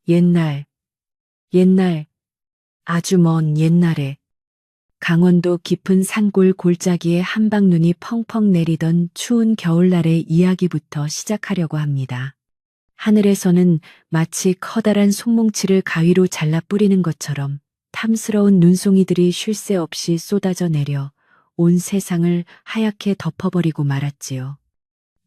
옛날, 옛날, 아주 먼 옛날에 강원도 깊은 산골 골짜기에 한방눈이 펑펑 내리던 추운 겨울날의 이야기부터 시작하려고 합니다. 하늘에서는 마치 커다란 손뭉치를 가위로 잘라 뿌리는 것처럼 탐스러운 눈송이들이 쉴 새 없이 쏟아져 내려 온 세상을 하얗게 덮어버리고 말았지요.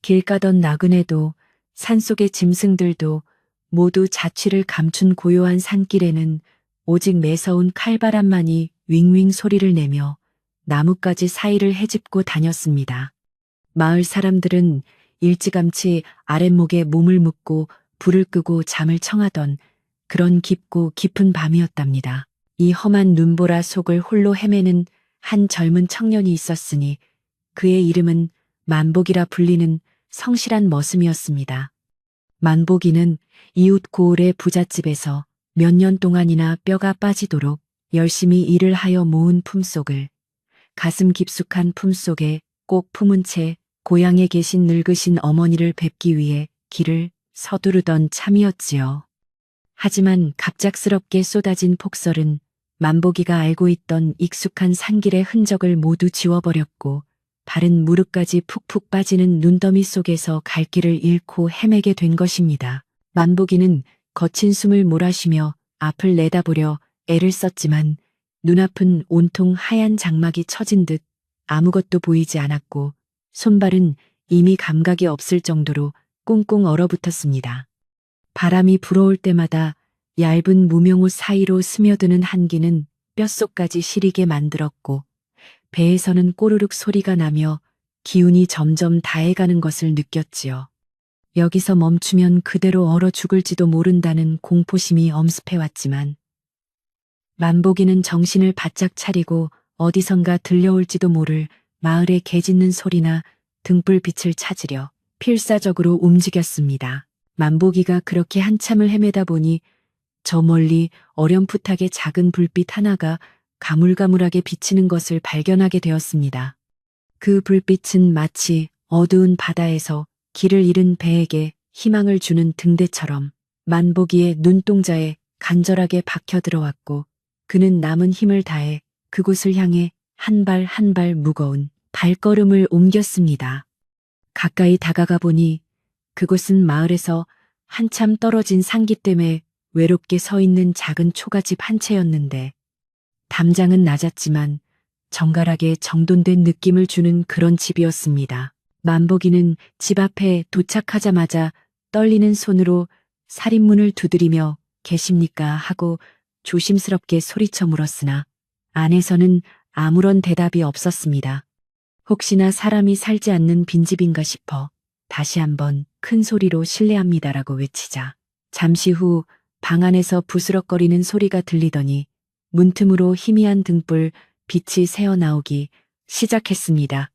길 가던 나그네도 산속의 짐승들도 모두 자취를 감춘 고요한 산길에는 오직 매서운 칼바람만이 윙윙 소리를 내며 나뭇가지 사이를 헤집고 다녔습니다. 마을 사람들은 일찌감치 아랫목에 몸을 묶고 불을 끄고 잠을 청하던 그런 깊고 깊은 밤이었답니다. 이 험한 눈보라 속을 홀로 헤매는 한 젊은 청년이 있었으니 그의 이름은 만복이라 불리는 성실한 머슴이었습니다. 만복이는 이웃 고을의 부잣집에서 몇 년 동안이나 뼈가 빠지도록 열심히 일을 하여 모은 품속을 가슴 깊숙한 품속에 꼭 품은 채 고향에 계신 늙으신 어머니를 뵙기 위해 길을 서두르던 참이었지요. 하지만 갑작스럽게 쏟아진 폭설은 만복이가 알고 있던 익숙한 산길의 흔적을 모두 지워버렸고 발은 무릎까지 푹푹 빠지는 눈더미 속에서 갈 길을 잃고 헤매게 된 것입니다. 만복이는 거친 숨을 몰아쉬며 앞을 내다보려 애를 썼지만 눈앞은 온통 하얀 장막이 쳐진 듯 아무것도 보이지 않았고 손발은 이미 감각이 없을 정도로 꽁꽁 얼어붙었습니다. 바람이 불어올 때마다 얇은 무명옷 사이로 스며드는 한기는 뼛속까지 시리게 만들었고 배에서는 꼬르륵 소리가 나며 기운이 점점 다해가는 것을 느꼈지요. 여기서 멈추면 그대로 얼어 죽을지도 모른다는 공포심이 엄습해왔지만 만복이는 정신을 바짝 차리고 어디선가 들려올지도 모를 마을의 개 짖는 소리나 등불빛을 찾으려 필사적으로 움직였습니다. 만복이가 그렇게 한참을 헤매다 보니 저 멀리 어렴풋하게 작은 불빛 하나가 가물가물하게 비치는 것을 발견하게 되었습니다. 그 불빛은 마치 어두운 바다에서 길을 잃은 배에게 희망을 주는 등대처럼 만복이의 눈동자에 간절하게 박혀 들어왔고 그는 남은 힘을 다해 그곳을 향해 한 발 한 발 무거운 발걸음을 옮겼습니다. 가까이 다가가 보니 그곳은 마을에서 한참 떨어진 산기댐에 외롭게 서 있는 작은 초가집 한 채였는데 담장은 낮았지만 정갈하게 정돈된 느낌을 주는 그런 집이었습니다. 만복이는 집 앞에 도착하자마자 떨리는 손으로 살인문을 두드리며 계십니까 하고 조심스럽게 소리쳐 물었으나 안에서는 아무런 대답이 없었습니다. 혹시나 사람이 살지 않는 빈집인가 싶어 다시 한번 큰 소리로 실례합니다라고 외치자 잠시 후 방 안에서 부스럭거리는 소리가 들리더니 문틈으로 희미한 등불 빛이 새어나오기 시작했습니다.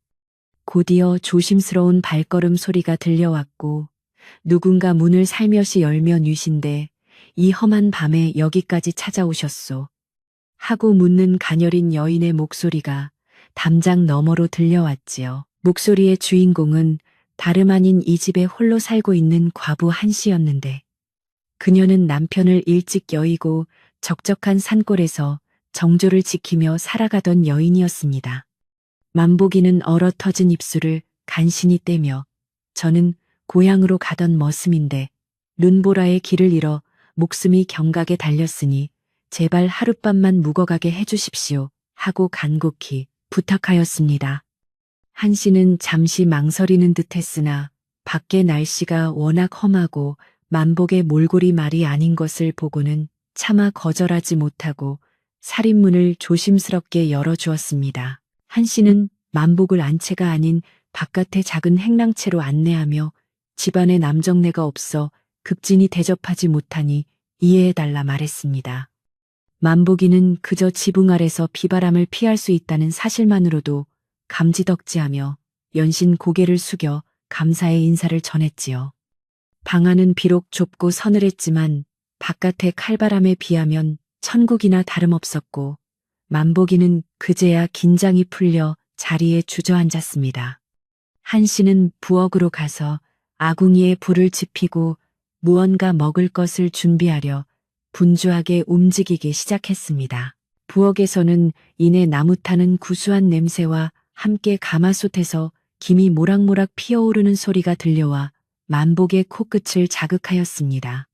곧이어 조심스러운 발걸음 소리가 들려왔고 누군가 문을 살며시 열며 누신데 이 험한 밤에 여기까지 찾아오셨소 하고 묻는 가녀린 여인의 목소리가 담장 너머로 들려왔지요. 목소리의 주인공은 다름 아닌 이 집에 홀로 살고 있는 과부 한씨였는데 그녀는 남편을 일찍 여의고 적적한 산골에서 정조를 지키며 살아가던 여인이었습니다. 만복이는 얼어터진 입술을 간신히 떼며 저는 고향으로 가던 머슴인데 눈보라의 길을 잃어 목숨이 경각에 달렸으니 제발 하룻밤만 묵어가게 해주십시오 하고 간곡히 부탁하였습니다. 한씨는 잠시 망설이는 듯 했으나 밖의 날씨가 워낙 험하고 만복의 몰골이 말이 아닌 것을 보고는 차마 거절하지 못하고 살인문을 조심스럽게 열어주었습니다. 한씨는 만복을 안채가 아닌 바깥의 작은 행랑채로 안내하며 집안에 남정네가 없어 급진히 대접하지 못하니 이해해달라 말했습니다. 만복이는 그저 지붕 아래서 비바람을 피할 수 있다는 사실만으로도 감지덕지하며 연신 고개를 숙여 감사의 인사를 전했지요. 방 안은 비록 좁고 서늘했지만 바깥의 칼바람에 비하면 천국이나 다름없었고 만복이는 그제야 긴장이 풀려 자리에 주저앉았습니다. 한씨는 부엌으로 가서 아궁이에 불을 지피고 무언가 먹을 것을 준비하려 분주하게 움직이기 시작했습니다. 부엌에서는 이내 나무 타는 구수한 냄새와 함께 가마솥에서 김이 모락모락 피어오르는 소리가 들려와 만복의 코끝을 자극하였습니다.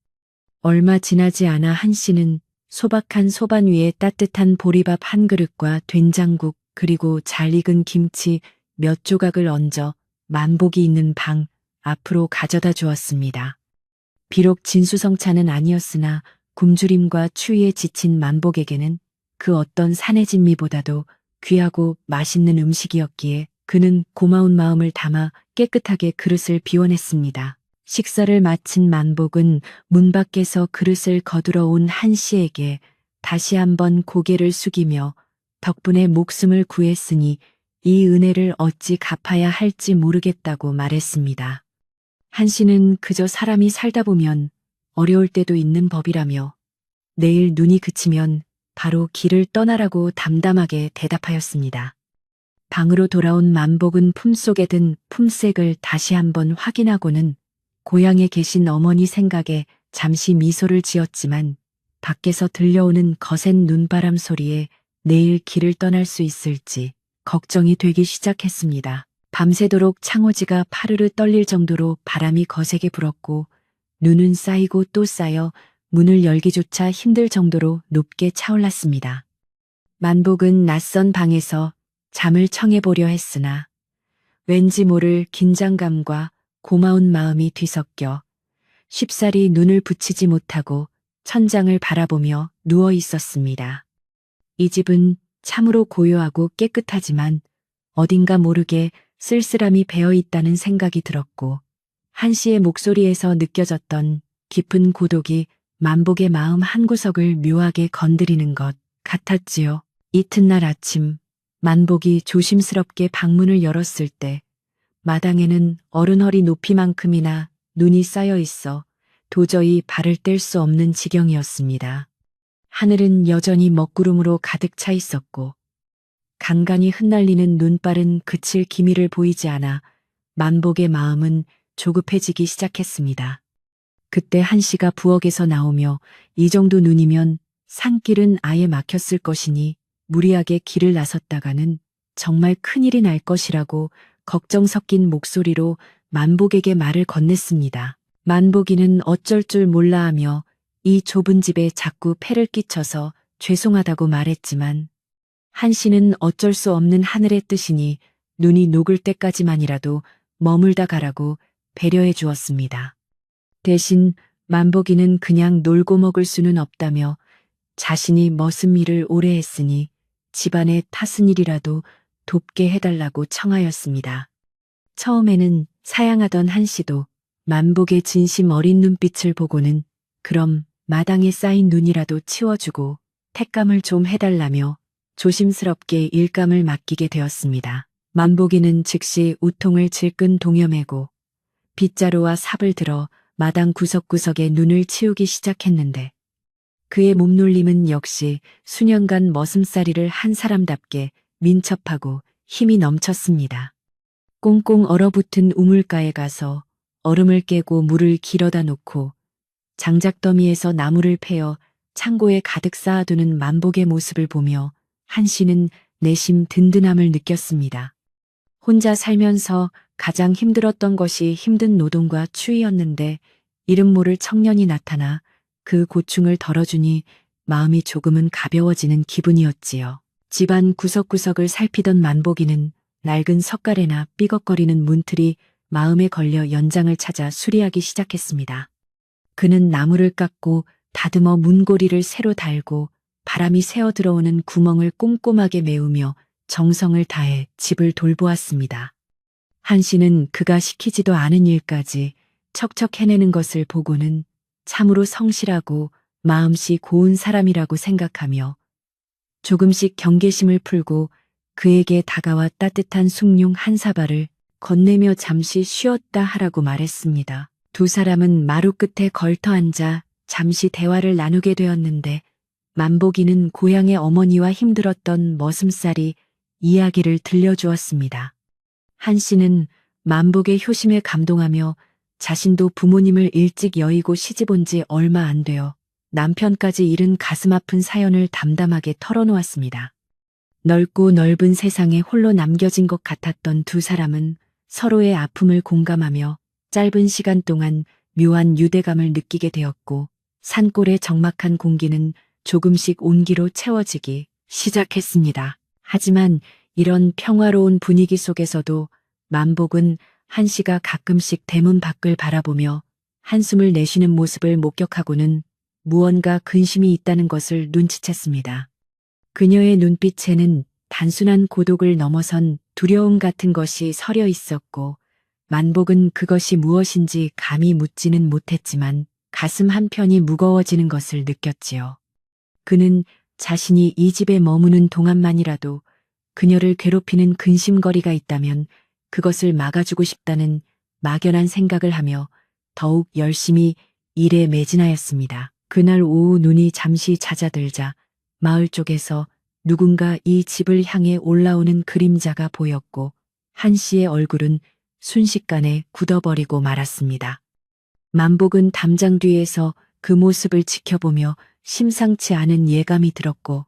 얼마 지나지 않아 한씨는 소박한 소반 위에 따뜻한 보리밥 한 그릇과 된장국 그리고 잘 익은 김치 몇 조각을 얹어 만복이 있는 방 앞으로 가져다 주었습니다. 비록 진수성찬은 아니었으나 굶주림과 추위에 지친 만복에게는 그 어떤 산의 진미보다도 귀하고 맛있는 음식이었기에 그는 고마운 마음을 담아 깨끗하게 그릇을 비워냈습니다. 식사를 마친 만복은 문 밖에서 그릇을 거두러 온 한씨에게 다시 한번 고개를 숙이며 덕분에 목숨을 구했으니 이 은혜를 어찌 갚아야 할지 모르겠다고 말했습니다. 한씨는 그저 사람이 살다 보면 어려울 때도 있는 법이라며 내일 눈이 그치면 바로 길을 떠나라고 담담하게 대답하였습니다. 방으로 돌아온 만복은 품속에 든 품색을 다시 한번 확인하고는 고향에 계신 어머니 생각에 잠시 미소를 지었지만 밖에서 들려오는 거센 눈바람 소리에 내일 길을 떠날 수 있을지 걱정이 되기 시작했습니다. 밤새도록 창호지가 파르르 떨릴 정도로 바람이 거세게 불었고 눈은 쌓이고 또 쌓여 문을 열기조차 힘들 정도로 높게 차올랐습니다. 만복은 낯선 방에서 잠을 청해보려 했으나 왠지 모를 긴장감과 고마운 마음이 뒤섞여 쉽사리 눈을 붙이지 못하고 천장을 바라보며 누워 있었습니다. 이 집은 참으로 고요하고 깨끗하지만 어딘가 모르게 쓸쓸함이 배어 있다는 생각이 들었고 한씨의 목소리에서 느껴졌던 깊은 고독이 만복의 마음 한구석을 묘하게 건드리는 것 같았지요. 이튿날 아침 만복이 조심스럽게 방문을 열었을 때 마당에는 어른 허리 높이만큼이나 눈이 쌓여 있어 도저히 발을 뗄 수 없는 지경이었습니다. 하늘은 여전히 먹구름으로 가득 차 있었고 간간히 흩날리는 눈발은 그칠 기미를 보이지 않아 만복의 마음은 조급해지기 시작했습니다. 그때 한씨가 부엌에서 나오며 이 정도 눈이면 산길은 아예 막혔을 것이니 무리하게 길을 나섰다가는 정말 큰일이 날 것이라고 걱정 섞인 목소리로 만복에게 말을 건넸습니다. 만복이는 어쩔 줄 몰라 하며 이 좁은 집에 자꾸 폐를 끼쳐서 죄송하다고 말했지만 한씨는 어쩔 수 없는 하늘의 뜻이니 눈이 녹을 때까지만이라도 머물다 가라고 배려해 주었습니다. 대신 만복이는 그냥 놀고 먹을 수는 없다며 자신이 머슴 일을 오래 했으니 집안의 타슨 일이라도 돕게 해달라고 청하였습니다. 처음에는 사양하던 한씨도 만복의 진심 어린 눈빛을 보고는 그럼 마당에 쌓인 눈이라도 치워주고 택감을 좀 해달라며 조심스럽게 일감을 맡기게 되었습니다. 만복이는 즉시 우통을 질끈 동여매고 빗자루와 삽을 들어 마당 구석구석에 눈을 치우기 시작했는데 그의 몸놀림은 역시 수년간 머슴살이를 한 사람답게 민첩하고 힘이 넘쳤습니다. 꽁꽁 얼어붙은 우물가에 가서 얼음을 깨고 물을 길어다 놓고 장작더미에서 나무를 패어 창고에 가득 쌓아두는 만복의 모습을 보며 한씨는 내심 든든함을 느꼈습니다. 혼자 살면서 가장 힘들었던 것이 힘든 노동과 추위였는데 이름 모를 청년이 나타나 그 고충을 덜어주니 마음이 조금은 가벼워지는 기분이었지요. 집안 구석구석을 살피던 만복이는 낡은 석가래나 삐걱거리는 문틀이 마음에 걸려 연장을 찾아 수리하기 시작했습니다. 그는 나무를 깎고 다듬어 문고리를 새로 달고 바람이 새어 들어오는 구멍을 꼼꼼하게 메우며 정성을 다해 집을 돌보았습니다. 한씨는 그가 시키지도 않은 일까지 척척 해내는 것을 보고는 참으로 성실하고 마음씨 고운 사람이라고 생각하며 조금씩 경계심을 풀고 그에게 다가와 따뜻한 숭늉 한 사발을 건네며 잠시 쉬었다 하라고 말했습니다. 두 사람은 마루 끝에 걸터 앉아 잠시 대화를 나누게 되었는데 만복이는 고향의 어머니와 힘들었던 머슴살이 이야기를 들려주었습니다. 한씨는 만복의 효심에 감동하며 자신도 부모님을 일찍 여의고 시집 온 지 얼마 안 되어 남편까지 잃은 가슴 아픈 사연을 담담하게 털어놓았습니다. 넓고 넓은 세상에 홀로 남겨진 것 같았던 두 사람은 서로의 아픔을 공감하며 짧은 시간 동안 묘한 유대감을 느끼게 되었고, 산골의 적막한 공기는 조금씩 온기로 채워지기 시작했습니다. 하지만 이런 평화로운 분위기 속에서도 만복은 한씨가 가끔씩 대문 밖을 바라보며 한숨을 내쉬는 모습을 목격하고는 무언가 근심이 있다는 것을 눈치챘습니다. 그녀의 눈빛에는 단순한 고독을 넘어선 두려움 같은 것이 서려 있었고, 만복은 그것이 무엇인지 감히 묻지는 못했지만 가슴 한편이 무거워지는 것을 느꼈지요. 그는 자신이 이 집에 머무는 동안만이라도 그녀를 괴롭히는 근심거리가 있다면 그것을 막아주고 싶다는 막연한 생각을 하며 더욱 열심히 일에 매진하였습니다. 그날 오후 눈이 잠시 잦아들자 마을 쪽에서 누군가 이 집을 향해 올라오는 그림자가 보였고, 한씨의 얼굴은 순식간에 굳어버리고 말았습니다. 만복은 담장 뒤에서 그 모습을 지켜보며 심상치 않은 예감이 들었고,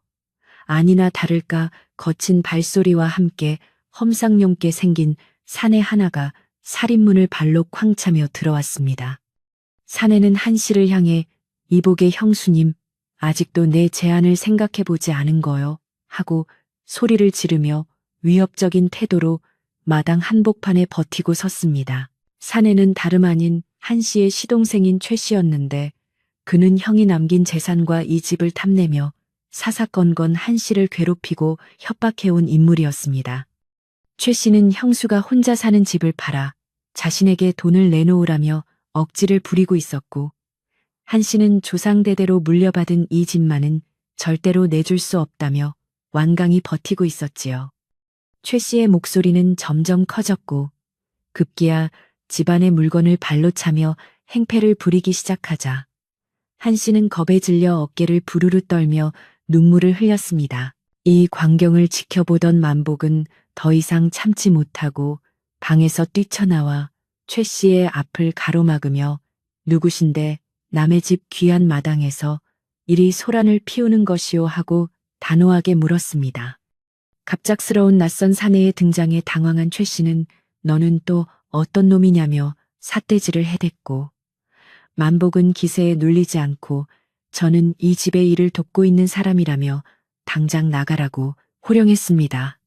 아니나 다를까 거친 발소리와 함께 험상궂게 생긴 사내 하나가 살인문을 발로 쾅 차며 들어왔습니다. 사내는 한씨를 향해 이복의 형수님, 아직도 내 제안을 생각해보지 않은 거요 하고 소리를 지르며 위협적인 태도로 마당 한복판에 버티고 섰습니다. 사내는 다름 아닌 한씨의 시동생인 최 씨였는데, 그는 형이 남긴 재산과 이 집을 탐내며 사사건건 한씨를 괴롭히고 협박해온 인물이었습니다. 최 씨는 형수가 혼자 사는 집을 팔아 자신에게 돈을 내놓으라며 억지를 부리고 있었고, 한씨는 조상대대로 물려받은 이 집만은 절대로 내줄 수 없다며 완강히 버티고 있었지요. 최 씨의 목소리는 점점 커졌고, 급기야 집안의 물건을 발로 차며 행패를 부리기 시작하자 한씨는 겁에 질려 어깨를 부르르 떨며 눈물을 흘렸습니다. 이 광경을 지켜보던 만복은 더 이상 참지 못하고 방에서 뛰쳐나와 최 씨의 앞을 가로막으며 누구신데 남의 집 귀한 마당에서 이리 소란을 피우는 것이오 하고 단호하게 물었습니다. 갑작스러운 낯선 사내의 등장에 당황한 최 씨는 너는 또 어떤 놈이냐며 삿대질을 해댔고, 만복은 기세에 눌리지 않고 저는 이 집의 일을 돕고 있는 사람이라며 당장 나가라고 호령했습니다.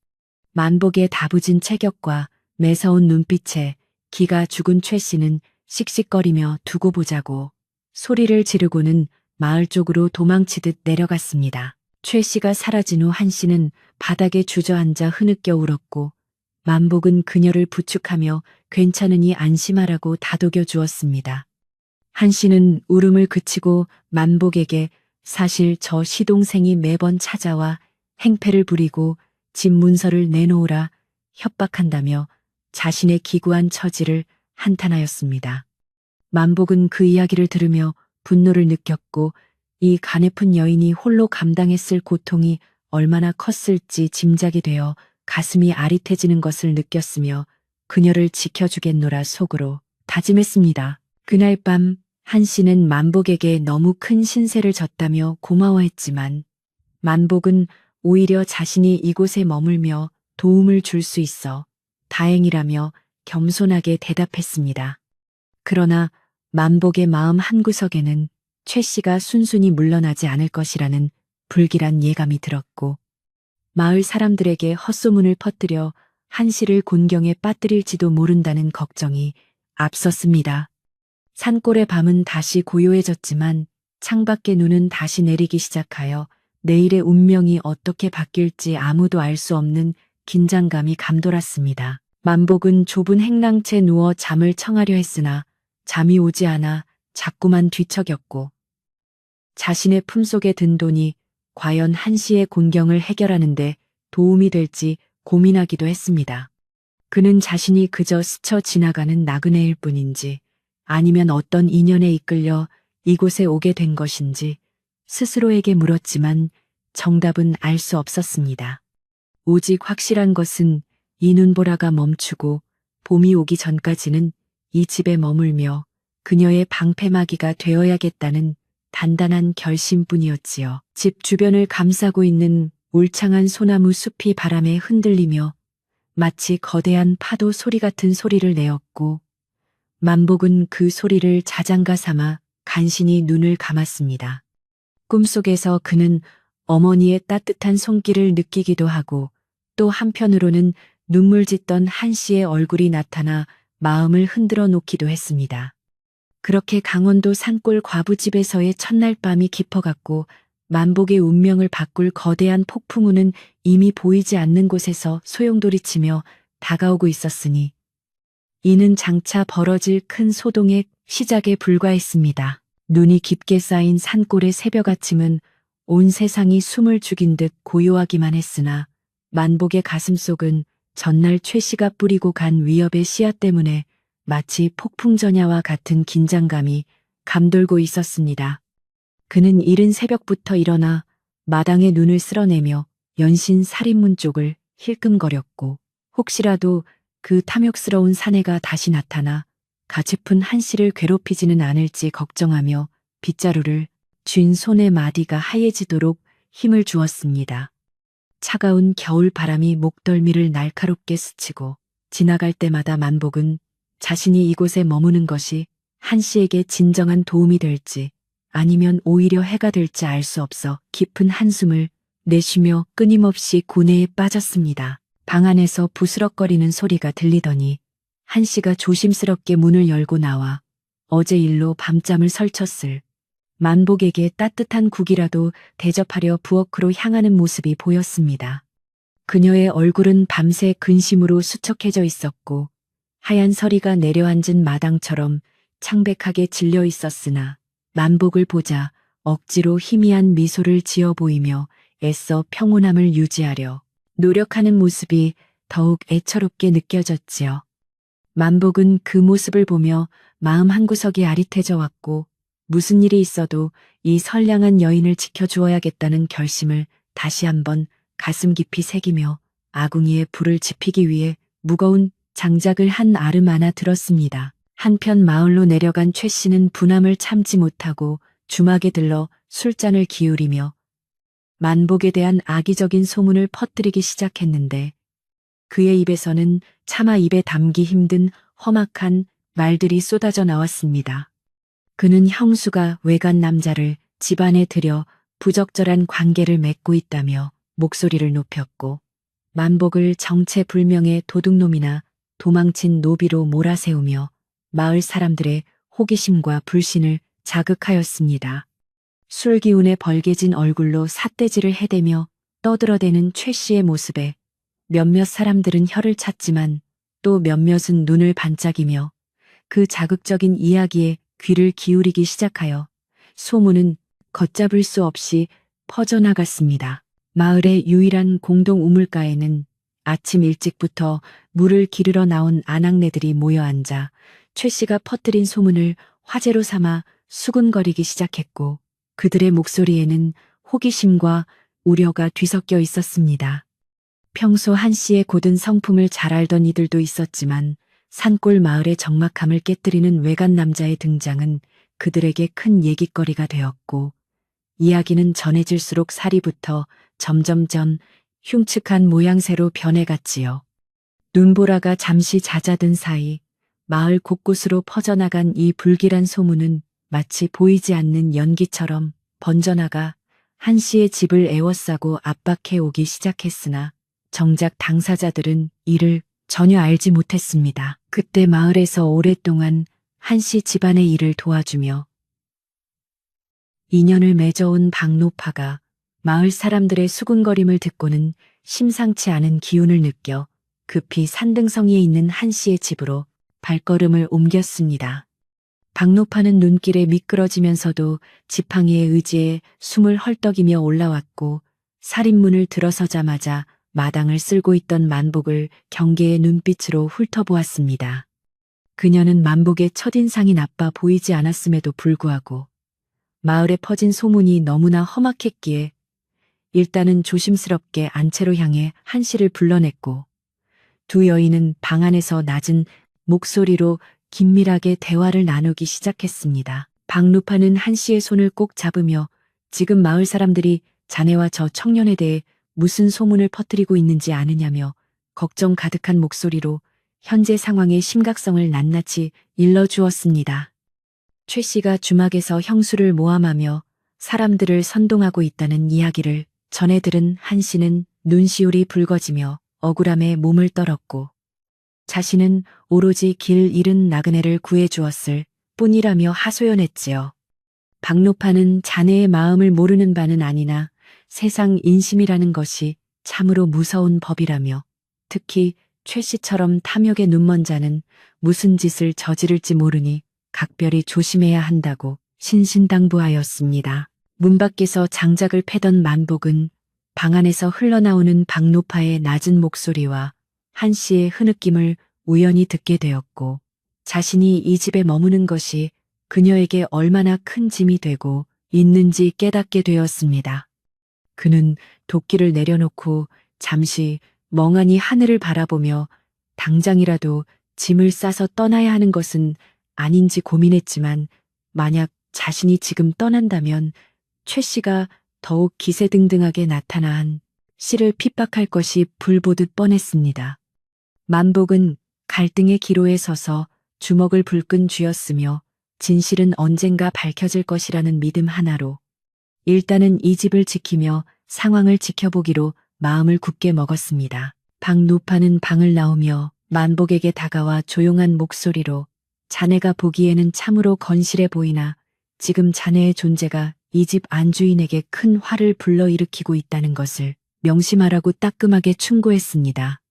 만복의 다부진 체격과 매서운 눈빛에 기가 죽은 최 씨는 씩씩거리며 두고 보자고 소리를 지르고는 마을 쪽으로 도망치듯 내려갔습니다. 최 씨가 사라진 후 한 씨는 바닥에 주저앉아 흐느껴 울었고, 만복은 그녀를 부축하며 괜찮으니 안심하라고 다독여 주었습니다. 한 씨는 울음을 그치고 만복에게 사실 저 시동생이 매번 찾아와 행패를 부리고 집 문서를 내놓으라 협박한다며 자신의 기구한 처지를 한탄하였습니다. 만복은 그 이야기를 들으며 분노를 느꼈고, 이 가냘픈 여인이 홀로 감당했을 고통이 얼마나 컸을지 짐작이 되어 가슴이 아릿해지는 것을 느꼈으며 그녀를 지켜주겠노라 속으로 다짐했습니다. 그날 밤 한 씨는 만복에게 너무 큰 신세를 졌다며 고마워했지만, 만복은 오히려 자신이 이곳에 머물며 도움을 줄 수 있어 다행이라며 겸손하게 대답했습니다. 그러나 만복의 마음 한구석에는 최 씨가 순순히 물러나지 않을 것이라는 불길한 예감이 들었고, 마을 사람들에게 헛소문을 퍼뜨려 한 씨를 곤경에 빠뜨릴지도 모른다는 걱정이 앞섰습니다. 산골의 밤은 다시 고요해졌지만 창밖의 눈은 다시 내리기 시작하여 내일의 운명이 어떻게 바뀔지 아무도 알 수 없는 긴장감이 감돌았습니다. 만복은 좁은 행랑채 누워 잠을 청하려 했으나 잠이 오지 않아 자꾸만 뒤척였고, 자신의 품속에 든 돈이 과연 한 씨의 곤경을 해결하는데 도움이 될지 고민하기도 했습니다. 그는 자신이 그저 스쳐 지나가는 나그네일 뿐인지 아니면 어떤 인연에 이끌려 이곳에 오게 된 것인지 스스로에게 물었지만 정답은 알 수 없었습니다. 오직 확실한 것은 이 눈보라가 멈추고 봄이 오기 전까지는 이 집에 머물며 그녀의 방패막이가 되어야겠다는 단단한 결심뿐이었지요. 집 주변을 감싸고 있는 울창한 소나무 숲이 바람에 흔들리며 마치 거대한 파도 소리 같은 소리를 내었고, 만복은 그 소리를 자장가 삼아 간신히 눈을 감았습니다. 꿈속에서 그는 어머니의 따뜻한 손길을 느끼기도 하고, 또 한편으로는 눈물 짓던 한 씨의 얼굴이 나타나 마음을 흔들어 놓기도 했습니다. 그렇게 강원도 산골 과부집에서의 첫날 밤이 깊어갔고, 만복의 운명을 바꿀 거대한 폭풍우는 이미 보이지 않는 곳에서 소용돌이치며 다가오고 있었으니, 이는 장차 벌어질 큰 소동의 시작에 불과했습니다. 눈이 깊게 쌓인 산골의 새벽 아침은 온 세상이 숨을 죽인 듯 고요하기만 했으나, 만복의 가슴속은 전날 최 씨가 뿌리고 간 위협의 씨앗 때문에 마치 폭풍전야와 같은 긴장감이 감돌고 있었습니다. 그는 이른 새벽부터 일어나 마당에 눈을 쓸어내며 연신 살인문 쪽을 힐끔거렸고, 혹시라도 그 탐욕스러운 사내가 다시 나타나 가치푼 한 씨를 괴롭히지는 않을지 걱정하며 빗자루를 쥔 손의 마디가 하얘지도록 힘을 주었습니다. 차가운 겨울 바람이 목덜미를 날카롭게 스치고 지나갈 때마다 만복은 자신이 이곳에 머무는 것이 한 씨에게 진정한 도움이 될지 아니면 오히려 해가 될지 알 수 없어 깊은 한숨을 내쉬며 끊임없이 고뇌에 빠졌습니다. 방 안에서 부스럭거리는 소리가 들리더니 한 씨가 조심스럽게 문을 열고 나와 어제 일로 밤잠을 설쳤을 만복에게 따뜻한 국이라도 대접하려 부엌으로 향하는 모습이 보였습니다. 그녀의 얼굴은 밤새 근심으로 수척해져 있었고, 하얀 서리가 내려앉은 마당처럼 창백하게 질려 있었으나, 만복을 보자 억지로 희미한 미소를 지어 보이며 애써 평온함을 유지하려 노력하는 모습이 더욱 애처롭게 느껴졌지요. 만복은 그 모습을 보며 마음 한구석이 아릿해져 왔고, 무슨 일이 있어도 이 선량한 여인을 지켜주어야겠다는 결심을 다시 한번 가슴 깊이 새기며 아궁이에 불을 지피기 위해 무거운 장작을 한 아름 하나 들었습니다. 한편 마을로 내려간 최 씨는 분함을 참지 못하고 주막에 들러 술잔을 기울이며 만복에 대한 악의적인 소문을 퍼뜨리기 시작했는데, 그의 입에서는 차마 입에 담기 힘든 험악한 말들이 쏟아져 나왔습니다. 그는 형수가 외간 남자를 집안에 들여 부적절한 관계를 맺고 있다며 목소리를 높였고, 만복을 정체불명의 도둑놈이나 도망친 노비로 몰아세우며 마을 사람들의 호기심과 불신을 자극하였습니다. 술 기운에 벌개진 얼굴로 삿대질을 해대며 떠들어대는 최 씨의 모습에 몇몇 사람들은 혀를 찼지만 또 몇몇은 눈을 반짝이며 그 자극적인 이야기에 귀를 기울이기 시작하여 소문은 걷잡을 수 없이 퍼져나갔습니다. 마을의 유일한 공동 우물가에는 아침 일찍부터 물을 기르러 나온 아낙네들이 모여 앉아 최 씨가 퍼뜨린 소문을 화제로 삼아 수군거리기 시작했고, 그들의 목소리에는 호기심과 우려가 뒤섞여 있었습니다. 평소 한 씨의 고든 성품을 잘 알던 이들도 있었지만 산골 마을의 적막함을 깨뜨리는 외간 남자의 등장은 그들에게 큰 얘기거리가 되었고, 이야기는 전해질수록 살이부터 점점점 흉측한 모양새로 변해갔지요. 눈보라가 잠시 잦아든 사이 마을 곳곳으로 퍼져나간 이 불길한 소문은 마치 보이지 않는 연기처럼 번져나가 한 씨의 집을 에워싸고 압박해 오기 시작했으나, 정작 당사자들은 이를 전혀 알지 못했습니다. 그때 마을에서 오랫동안 한 씨 집안의 일을 도와주며 인연을 맺어온 박노파가 마을 사람들의 수군거림을 듣고는 심상치 않은 기운을 느껴 급히 산등성이에 있는 한 씨의 집으로 발걸음을 옮겼습니다. 박노파는 눈길에 미끄러지면서도 지팡이의 의지에 숨을 헐떡이며 올라왔고, 살인문을 들어서자마자 마당을 쓸고 있던 만복을 경계의 눈빛으로 훑어보았습니다. 그녀는 만복의 첫인상이 나빠 보이지 않았음에도 불구하고 마을에 퍼진 소문이 너무나 험악했기에 일단은 조심스럽게 안채로 향해 한 씨를 불러냈고, 두 여인은 방 안에서 낮은 목소리로 긴밀하게 대화를 나누기 시작했습니다. 박누파는 한 씨의 손을 꼭 잡으며 지금 마을 사람들이 자네와 저 청년에 대해 무슨 소문을 퍼뜨리고 있는지 아느냐며 걱정 가득한 목소리로 현재 상황의 심각성을 낱낱이 일러주었습니다. 최 씨가 주막에서 형수를 모함하며 사람들을 선동하고 있다는 이야기를 전해 들은 한 씨는 눈시울이 붉어지며 억울함에 몸을 떨었고 자신은 오로지 길 잃은 나그네를 구해주었을 뿐이라며 하소연했지요. 박노파는 자네의 마음을 모르는 바는 아니나 세상 인심이라는 것이 참으로 무서운 법이라며 특히 최 씨처럼 탐욕에 눈먼 자는 무슨 짓을 저지를지 모르니 각별히 조심해야 한다고 신신당부하였습니다. 문 밖에서 장작을 패던 만복은 방 안에서 흘러나오는 박노파의 낮은 목소리와 한 씨의 흐느낌을 우연히 듣게 되었고 자신이 이 집에 머무는 것이 그녀에게 얼마나 큰 짐이 되고 있는지 깨닫게 되었습니다. 그는 도끼를 내려놓고 잠시 멍하니 하늘을 바라보며 당장이라도 짐을 싸서 떠나야 하는 것은 아닌지 고민했지만 만약 자신이 지금 떠난다면 최 씨가 더욱 기세등등하게 나타나 한 씨를 핍박할 것이 불보듯 뻔했습니다. 만복은 갈등의 기로에 서서 주먹을 불끈 쥐었으며 진실은 언젠가 밝혀질 것이라는 믿음 하나로 일단은 이 집을 지키며 상황을 지켜보기로 마음을 굳게 먹었습니다. 박누파는 방을 나오며 만복에게 다가와 조용한 목소리로 자네가 보기에는 참으로 건실해 보이나 지금 자네의 존재가 이 집 안주인에게 큰 화를 불러일으키고 있다는 것을 명심하라고 따끔하게 충고했습니다.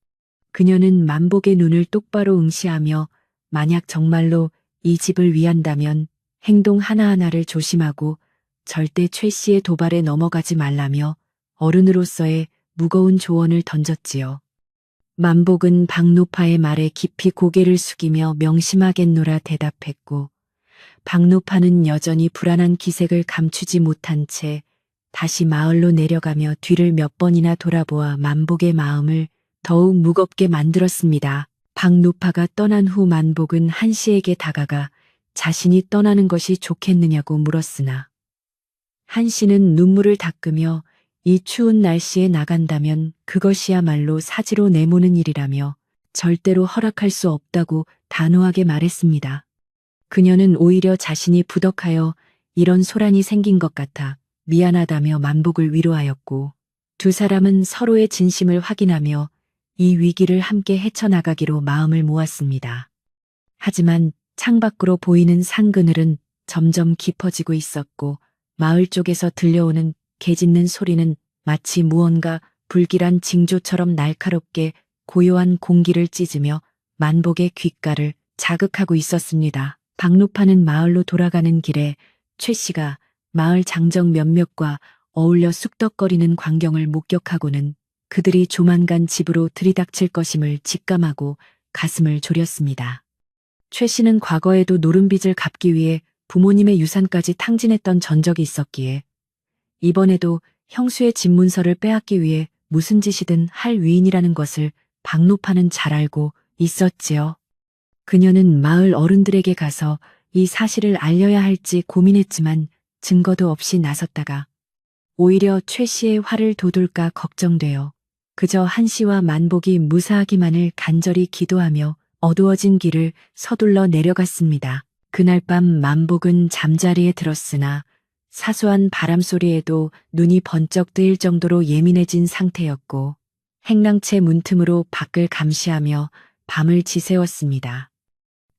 그녀는 만복의 눈을 똑바로 응시하며 만약 정말로 이 집을 위한다면 행동 하나하나를 조심하고 절대 최 씨의 도발에 넘어가지 말라며 어른으로서의 무거운 조언을 던졌지요. 만복은 박노파의 말에 깊이 고개를 숙이며 명심하겠노라 대답했고 박노파는 여전히 불안한 기색을 감추지 못한 채 다시 마을로 내려가며 뒤를 몇 번이나 돌아보아 만복의 마음을 더욱 무겁게 만들었습니다. 박노파가 떠난 후 만복은 한 씨에게 다가가 자신이 떠나는 것이 좋겠느냐고 물었으나 한 씨는 눈물을 닦으며 이 추운 날씨에 나간다면 그것이야말로 사지로 내모는 일이라며 절대로 허락할 수 없다고 단호하게 말했습니다. 그녀는 오히려 자신이 부덕하여 이런 소란이 생긴 것 같아 미안하다며 만복을 위로하였고 두 사람은 서로의 진심을 확인하며 이 위기를 함께 헤쳐나가기로 마음을 모았습니다. 하지만 창밖으로 보이는 산 그늘은 점점 깊어지고 있었고 마을 쪽에서 들려오는 개 짖는 소리는 마치 무언가 불길한 징조처럼 날카롭게 고요한 공기를 찢으며 만복의 귓가를 자극하고 있었습니다. 박노파는 마을로 돌아가는 길에 최 씨가 마을 장정 몇몇과 어울려 쑥덕거리는 광경을 목격하고는 그들이 조만간 집으로 들이닥칠 것임을 직감하고 가슴을 졸였습니다. 최 씨는 과거에도 노름빚을 갚기 위해 부모님의 유산까지 탕진했던 전적이 있었기에 이번에도 형수의 집문서를 빼앗기 위해 무슨 짓이든 할 위인이라는 것을 박노파는 잘 알고 있었지요. 그녀는 마을 어른들에게 가서 이 사실을 알려야 할지 고민했지만 증거도 없이 나섰다가 오히려 최 씨의 화를 돋울까 걱정되어 그저 한 씨와 만복이 무사하기만을 간절히 기도하며 어두워진 길을 서둘러 내려갔습니다. 그날 밤 만복은 잠자리에 들었으나 사소한 바람소리에도 눈이 번쩍 뜨일 정도로 예민해진 상태였고 행랑채 문틈으로 밖을 감시하며 밤을 지새웠습니다.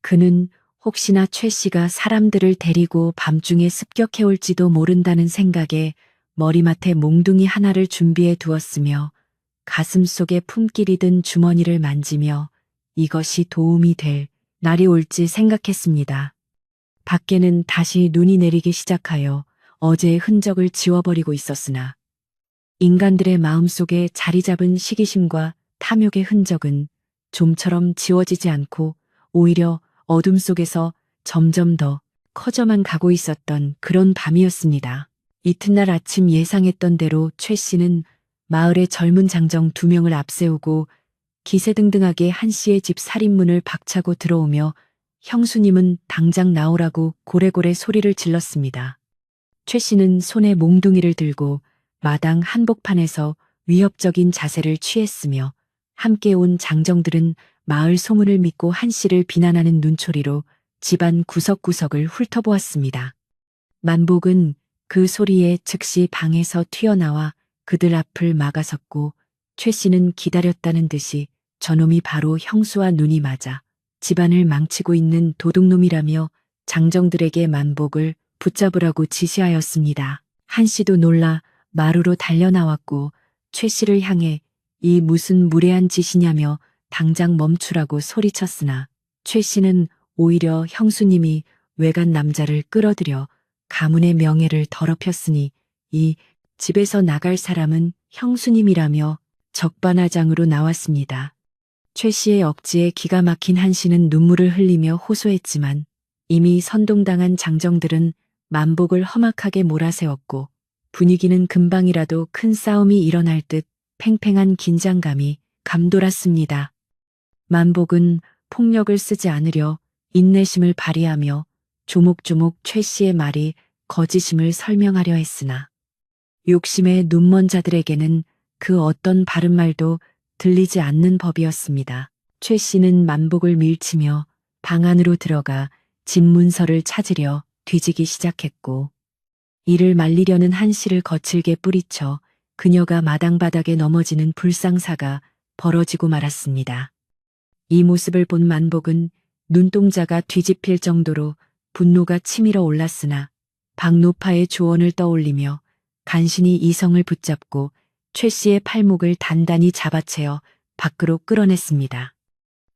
그는 혹시나 최 씨가 사람들을 데리고 밤중에 습격해 올지도 모른다는 생각에 머리맡에 몽둥이 하나를 준비해 두었으며 가슴속에 품길이 든 주머니를 만지며 이것이 도움이 될 날이 올지 생각했습니다. 밖에는 다시 눈이 내리기 시작하여 어제의 흔적을 지워버리고 있었으나 인간들의 마음속에 자리 잡은 시기심과 탐욕의 흔적은 좀처럼 지워지지 않고 오히려 어둠 속에서 점점 더 커져만 가고 있었던 그런 밤이었습니다. 이튿날 아침 예상했던 대로 최 씨는 마을의 젊은 장정 2명을 앞세우고 기세등등하게 한 씨의 집 살인문을 박차고 들어오며 형수님은 당장 나오라고 고래고래 소리를 질렀습니다. 최 씨는 손에 몽둥이를 들고 마당 한복판에서 위협적인 자세를 취했으며 함께 온 장정들은 마을 소문을 믿고 한 씨를 비난하는 눈초리로 집안 구석구석을 훑어보았습니다. 만복은 그 소리에 즉시 방에서 튀어나와 그들 앞을 막아섰고 최 씨는 기다렸다는 듯이 저놈이 바로 형수와 눈이 맞아 집안을 망치고 있는 도둑놈이라며 장정들에게 만복을 붙잡으라고 지시하였습니다. 한 씨도 놀라 마루로 달려나왔고 최 씨를 향해 이 무슨 무례한 짓이냐며 당장 멈추라고 소리쳤으나 최 씨는 오히려 형수님이 외간 남자를 끌어들여 가문의 명예를 더럽혔으니 이 집에서 나갈 사람은 형수님이라며 적반하장으로 나왔습니다. 최 씨의 억지에 기가 막힌 한 씨는 눈물을 흘리며 호소했지만 이미 선동당한 장정들은 만복을 험악하게 몰아세웠고 분위기는 금방이라도 큰 싸움이 일어날 듯 팽팽한 긴장감이 감돌았습니다. 만복은 폭력을 쓰지 않으려 인내심을 발휘하며 조목조목 최 씨의 말이 거짓임을 설명하려 했으나 욕심에 눈먼 자들에게는 그 어떤 바른 말도 들리지 않는 법이었습니다. 최 씨는 만복을 밀치며 방 안으로 들어가 집 문서를 찾으려 뒤지기 시작했고 이를 말리려는 한 씨를 거칠게 뿌리쳐 그녀가 마당바닥에 넘어지는 불상사가 벌어지고 말았습니다. 이 모습을 본 만복은 눈동자가 뒤집힐 정도로 분노가 치밀어 올랐으나 박노파의 조언을 떠올리며 간신히 이성을 붙잡고 최 씨의 팔목을 단단히 잡아채어 밖으로 끌어냈습니다.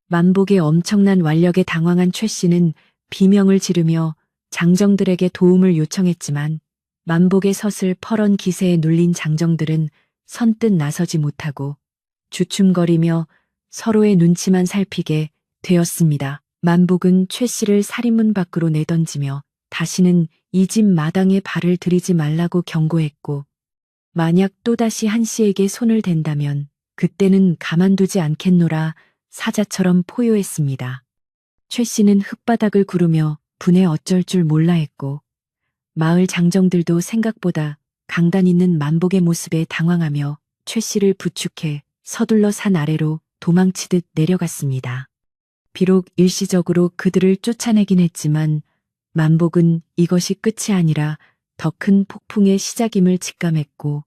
만복의 엄청난 완력에 당황한 최 씨는 비명을 지르며 장정들에게 도움을 요청했지만 만복의 서슬 퍼런 기세에 눌린 장정들은 선뜻 나서지 못하고 주춤거리며 서로의 눈치만 살피게 되었습니다. 만복은 최 씨를 살인문 밖으로 내던지며 다시는 이 집 마당에 발을 들이지 말라고 경고했고 만약 또다시 한 씨에게 손을 댄다면 그때는 가만두지 않겠노라 사자처럼 포효했습니다. 최 씨는 흙바닥을 구르며 분에 어쩔 줄 몰라 했고 마을 장정들도 생각보다 강단 있는 만복의 모습에 당황하며 최 씨를 부축해 서둘러 산 아래로 도망치듯 내려갔습니다. 비록 일시적으로 그들을 쫓아내긴 했지만 만복은 이것이 끝이 아니라 더 큰 폭풍의 시작임을 직감했고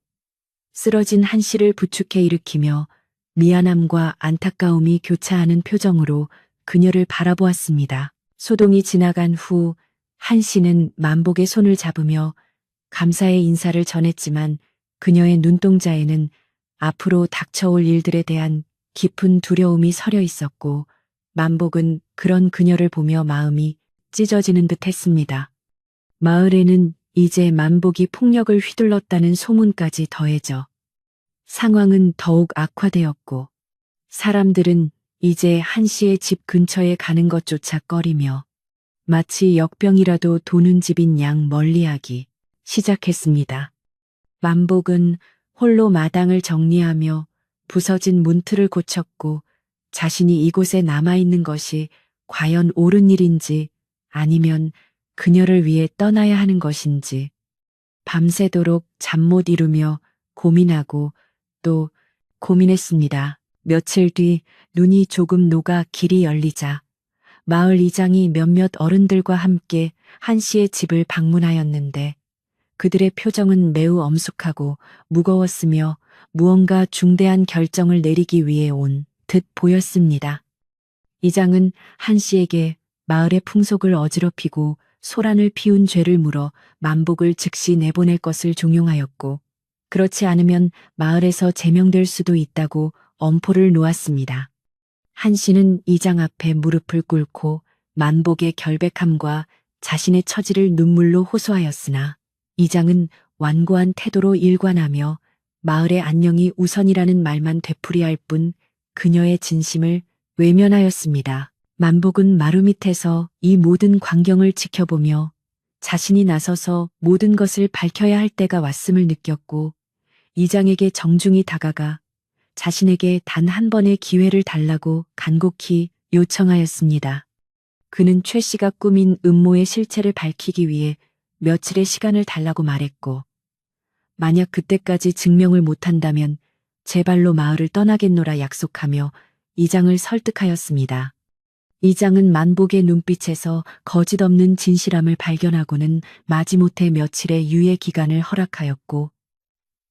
쓰러진 한 씨를 부축해 일으키며 미안함과 안타까움이 교차하는 표정으로 그녀를 바라보았습니다. 소동이 지나간 후 한 씨는 만복의 손을 잡으며 감사의 인사를 전했지만 그녀의 눈동자에는 앞으로 닥쳐올 일들에 대한 깊은 두려움이 서려 있었고 만복은 그런 그녀를 보며 마음이 찢어지는 듯 했습니다. 마을에는 이제 만복이 폭력을 휘둘렀다는 소문까지 더해져 상황은 더욱 악화되었고 사람들은 이제 한 씨의 집 근처에 가는 것조차 꺼리며 마치 역병이라도 도는 집인 양 멀리하기 시작했습니다. 만복은 홀로 마당을 정리하며 부서진 문틀을 고쳤고 자신이 이곳에 남아있는 것이 과연 옳은 일인지 아니면 그녀를 위해 떠나야 하는 것인지 밤새도록 잠 못 이루며 고민하고 또 고민했습니다. 며칠 뒤 눈이 조금 녹아 길이 열리자 마을 이장이 몇몇 어른들과 함께 한 씨의 집을 방문하였는데 그들의 표정은 매우 엄숙하고 무거웠으며 무언가 중대한 결정을 내리기 위해 온 듯 보였습니다. 이장은 한 씨에게 마을의 풍속을 어지럽히고 소란을 피운 죄를 물어 만복을 즉시 내보낼 것을 종용하였고 그렇지 않으면 마을에서 제명될 수도 있다고 엄포를 놓았습니다. 한 씨는 이장 앞에 무릎을 꿇고 만복의 결백함과 자신의 처지를 눈물로 호소하였으나 이장은 완고한 태도로 일관하며 마을의 안녕이 우선이라는 말만 되풀이할 뿐 그녀의 진심을 외면하였습니다. 만복은 마루 밑에서 이 모든 광경을 지켜보며 자신이 나서서 모든 것을 밝혀야 할 때가 왔음을 느꼈고 이장에게 정중히 다가가 자신에게 단 한 번의 기회를 달라고 간곡히 요청하였습니다. 그는 최 씨가 꾸민 음모의 실체를 밝히기 위해 며칠의 시간을 달라고 말했고, 만약 그때까지 증명을 못한다면 제발로 마을을 떠나겠노라 약속하며 이장을 설득하였습니다. 이장은 만복의 눈빛에서 거짓없는 진실함을 발견하고는 마지못해 며칠의 유예 기간을 허락하였고,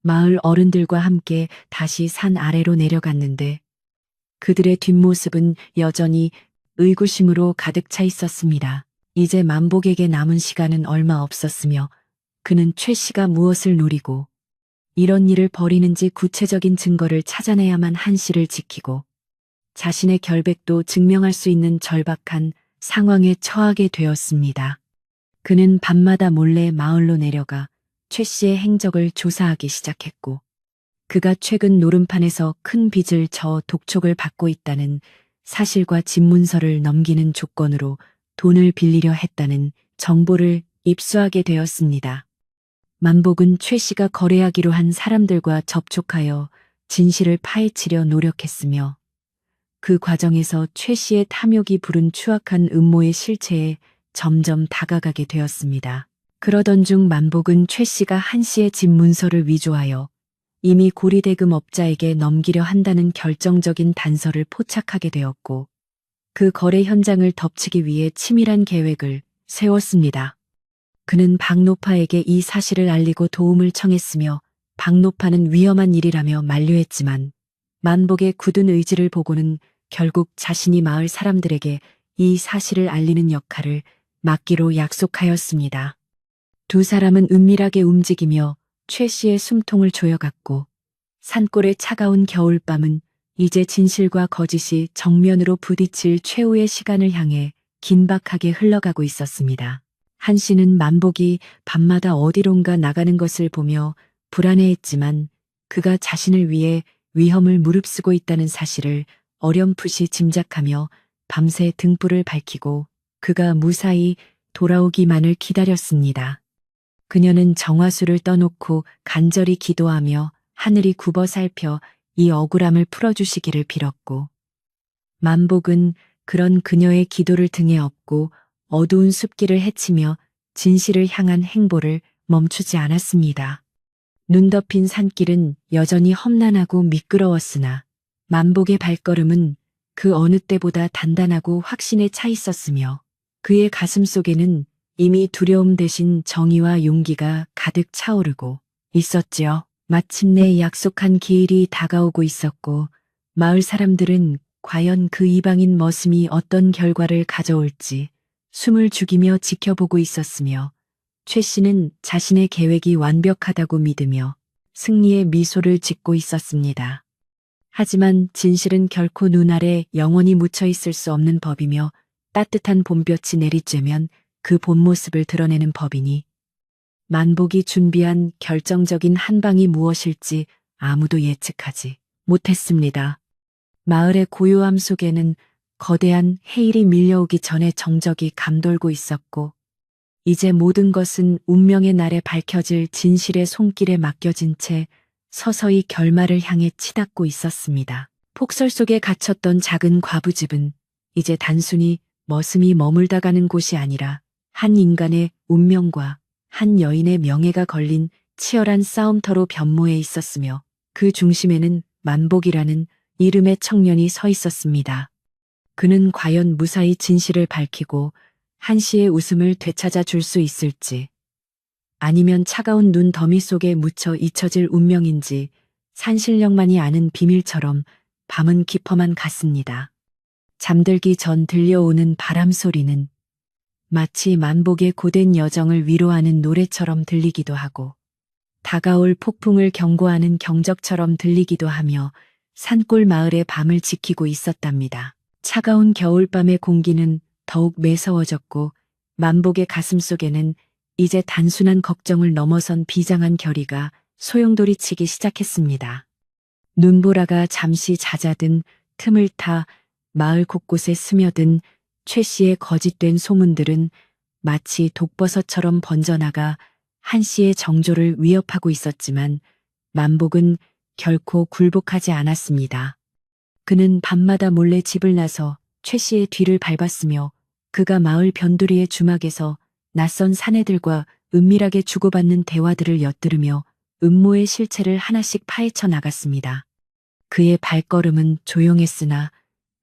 마을 어른들과 함께 다시 산 아래로 내려갔는데, 그들의 뒷모습은 여전히 의구심으로 가득 차 있었습니다. 이제 만복에게 남은 시간은 얼마 없었으며, 그는 최 씨가 무엇을 노리고 이런 일을 벌이는지 구체적인 증거를 찾아내야만 한 씨를 지키고 자신의 결백도 증명할 수 있는 절박한 상황에 처하게 되었습니다. 그는 밤마다 몰래 마을로 내려가 최 씨의 행적을 조사하기 시작했고, 그가 최근 노름판에서 큰 빚을 져 독촉을 받고 있다는 사실과 집문서를 넘기는 조건으로 돈을 빌리려 했다는 정보를 입수하게 되었습니다. 만복은 최 씨가 거래하기로 한 사람들과 접촉하여 진실을 파헤치려 노력했으며, 그 과정에서 최 씨의 탐욕이 부른 추악한 음모의 실체에 점점 다가가게 되었습니다. 그러던 중 만복은 최 씨가 한 씨의 집 문서를 위조하여 이미 고리대금 업자에게 넘기려 한다는 결정적인 단서를 포착하게 되었고, 그 거래 현장을 덮치기 위해 치밀한 계획을 세웠습니다. 그는 박노파에게 이 사실을 알리고 도움을 청했으며, 박노파는 위험한 일이라며 만류했지만 만복의 굳은 의지를 보고는 결국 자신이 마을 사람들에게 이 사실을 알리는 역할을 맡기로 약속하였습니다. 두 사람은 은밀하게 움직이며 최 씨의 숨통을 조여갔고, 산골의 차가운 겨울밤은 이제 진실과 거짓이 정면으로 부딪힐 최후의 시간을 향해 긴박하게 흘러가고 있었습니다. 한 씨는 만복이 밤마다 어디론가 나가는 것을 보며 불안해했지만, 그가 자신을 위해 위험을 무릅쓰고 있다는 사실을 어렴풋이 짐작하며 밤새 등불을 밝히고 그가 무사히 돌아오기만을 기다렸습니다. 그녀는 정화수를 떠놓고 간절히 기도하며 하늘이 굽어 살펴 이 억울함을 풀어주시기를 빌었고, 만복은 그런 그녀의 기도를 등에 업고 어두운 숲길을 헤치며 진실을 향한 행보를 멈추지 않았습니다. 눈 덮인 산길은 여전히 험난하고 미끄러웠으나 만복의 발걸음은 그 어느 때보다 단단하고 확신에 차 있었으며, 그의 가슴 속에는 이미 두려움 대신 정의와 용기가 가득 차오르고 있었지요. 마침내 약속한 기일이 다가오고 있었고, 마을 사람들은 과연 그 이방인 머슴이 어떤 결과를 가져올지 숨을 죽이며 지켜보고 있었으며, 최 씨는 자신의 계획이 완벽하다고 믿으며 승리의 미소를 짓고 있었습니다. 하지만 진실은 결코 눈 아래 영원히 묻혀 있을 수 없는 법이며, 따뜻한 봄볕이 내리쬐면 그 본 모습을 드러내는 법이니, 만복이 준비한 결정적인 한 방이 무엇일지 아무도 예측하지 못했습니다. 마을의 고요함 속에는 거대한 해일이 밀려오기 전에 정적이 감돌고 있었고, 이제 모든 것은 운명의 날에 밝혀질 진실의 손길에 맡겨진 채 서서히 결말을 향해 치닫고 있었습니다. 폭설 속에 갇혔던 작은 과부집은 이제 단순히 머슴이 머물다 가는 곳이 아니라 한 인간의 운명과 한 여인의 명예가 걸린 치열한 싸움터로 변모해 있었으며, 그 중심에는 만복이라는 이름의 청년이 서 있었습니다. 그는 과연 무사히 진실을 밝히고 한 씨의 웃음을 되찾아 줄 수 있을지, 아니면 차가운 눈 더미 속에 묻혀 잊혀질 운명인지 산신령만이 아는 비밀처럼 밤은 깊어만 갔습니다. 잠들기 전 들려오는 바람 소리는 마치 만복의 고된 여정을 위로하는 노래처럼 들리기도 하고, 다가올 폭풍을 경고하는 경적처럼 들리기도 하며 산골 마을의 밤을 지키고 있었답니다. 차가운 겨울밤의 공기는 더욱 매서워졌고, 만복의 가슴 속에는 이제 단순한 걱정을 넘어선 비장한 결의가 소용돌이치기 시작했습니다. 눈보라가 잠시 잦아든 틈을 타 마을 곳곳에 스며든 최 씨의 거짓된 소문들은 마치 독버섯처럼 번져나가 한 씨의 정조를 위협하고 있었지만, 만복은 결코 굴복하지 않았습니다. 그는 밤마다 몰래 집을 나서 최 씨의 뒤를 밟았으며 그가 마을 변두리의 주막에서 낯선 사내들과 은밀하게 주고받는 대화들을 엿들으며 음모의 실체를 하나씩 파헤쳐 나갔습니다. 그의 발걸음은 조용했으나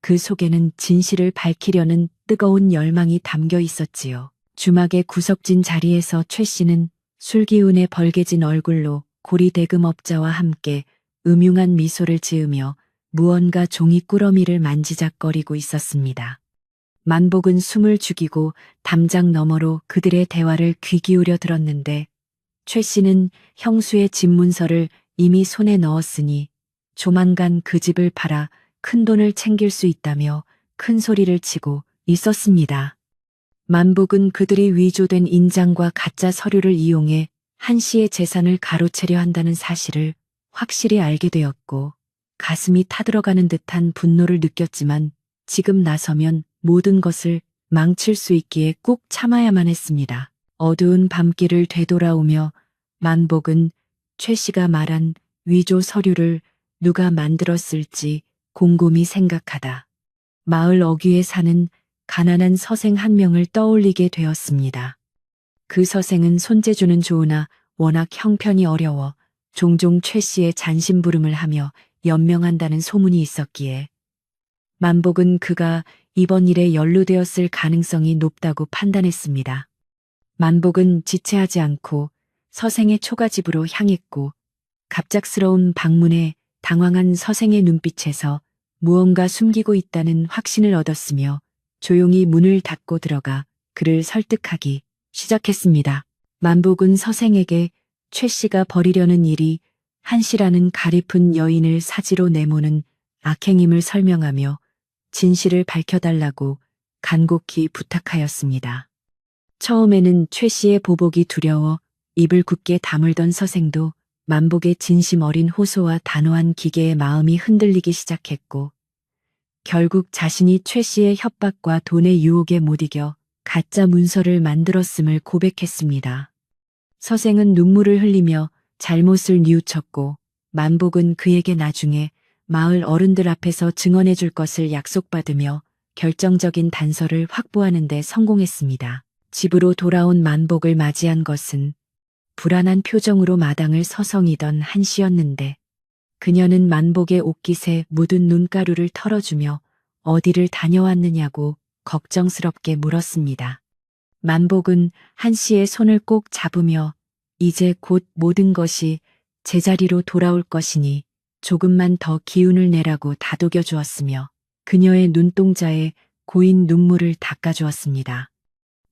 그 속에는 진실을 밝히려는 뜨거운 열망이 담겨 있었지요. 주막의 구석진 자리에서 최 씨는 술기운에 벌개진 얼굴로 고리대금업자와 함께 음흉한 미소를 지으며 무언가 종이 꾸러미를 만지작거리고 있었습니다. 만복은 숨을 죽이고 담장 너머로 그들의 대화를 귀 기울여 들었는데 최 씨는 형수의 집문서를 이미 손에 넣었으니 조만간 그 집을 팔아 큰 돈을 챙길 수 있다며 큰 소리를 치고 있었습니다. 만복은 그들이 위조된 인장과 가짜 서류를 이용해 한 씨의 재산을 가로채려 한다는 사실을 확실히 알게 되었고 가슴이 타들어가는 듯한 분노를 느꼈지만 지금 나서면 모든 것을 망칠 수 있기에 꾹 참아야만 했습니다. 어두운 밤길을 되돌아오며 만복은 최 씨가 말한 위조 서류를 누가 만들었을지 곰곰이 생각하다 마을 어귀에 사는 가난한 서생 한 명을 떠올리게 되었습니다. 그 서생은 손재주는 좋으나 워낙 형편이 어려워 종종 최 씨의 잔심부름을 하며 연명한다는 소문이 있었기에 만복은 그가 이번 일에 연루되었을 가능성이 높다고 판단했습니다. 만복은 지체하지 않고 서생의 초가집으로 향했고 갑작스러운 방문에 당황한 서생의 눈빛에서 무언가 숨기고 있다는 확신을 얻었으며 조용히 문을 닫고 들어가 그를 설득하기 시작했습니다. 만복은 서생에게 최 씨가 벌이려는 일이 한 씨라는 가리픈 여인을 사지로 내모는 악행임을 설명하며 진실을 밝혀달라고 간곡히 부탁하였습니다. 처음에는 최 씨의 보복이 두려워 입을 굳게 다물던 서생도 만복의 진심 어린 호소와 단호한 기계에 마음이 흔들리기 시작했고 결국 자신이 최 씨의 협박과 돈의 유혹에 못 이겨 가짜 문서를 만들었음을 고백했습니다. 서생은 눈물을 흘리며 잘못을 뉘우쳤고 만복은 그에게 나중에 마을 어른들 앞에서 증언해 줄 것을 약속받으며 결정적인 단서를 확보하는 데 성공했습니다. 집으로 돌아온 만복을 맞이한 것은 불안한 표정으로 마당을 서성이던 한 씨였는데 그녀는 만복의 옷깃에 묻은 눈가루를 털어주며 어디를 다녀왔느냐고 걱정스럽게 물었습니다. 만복은 한 씨의 손을 꼭 잡으며 이제 곧 모든 것이 제자리로 돌아올 것이니 조금만 더 기운을 내라고 다독여 주었으며 그녀의 눈동자에 고인 눈물을 닦아주었습니다.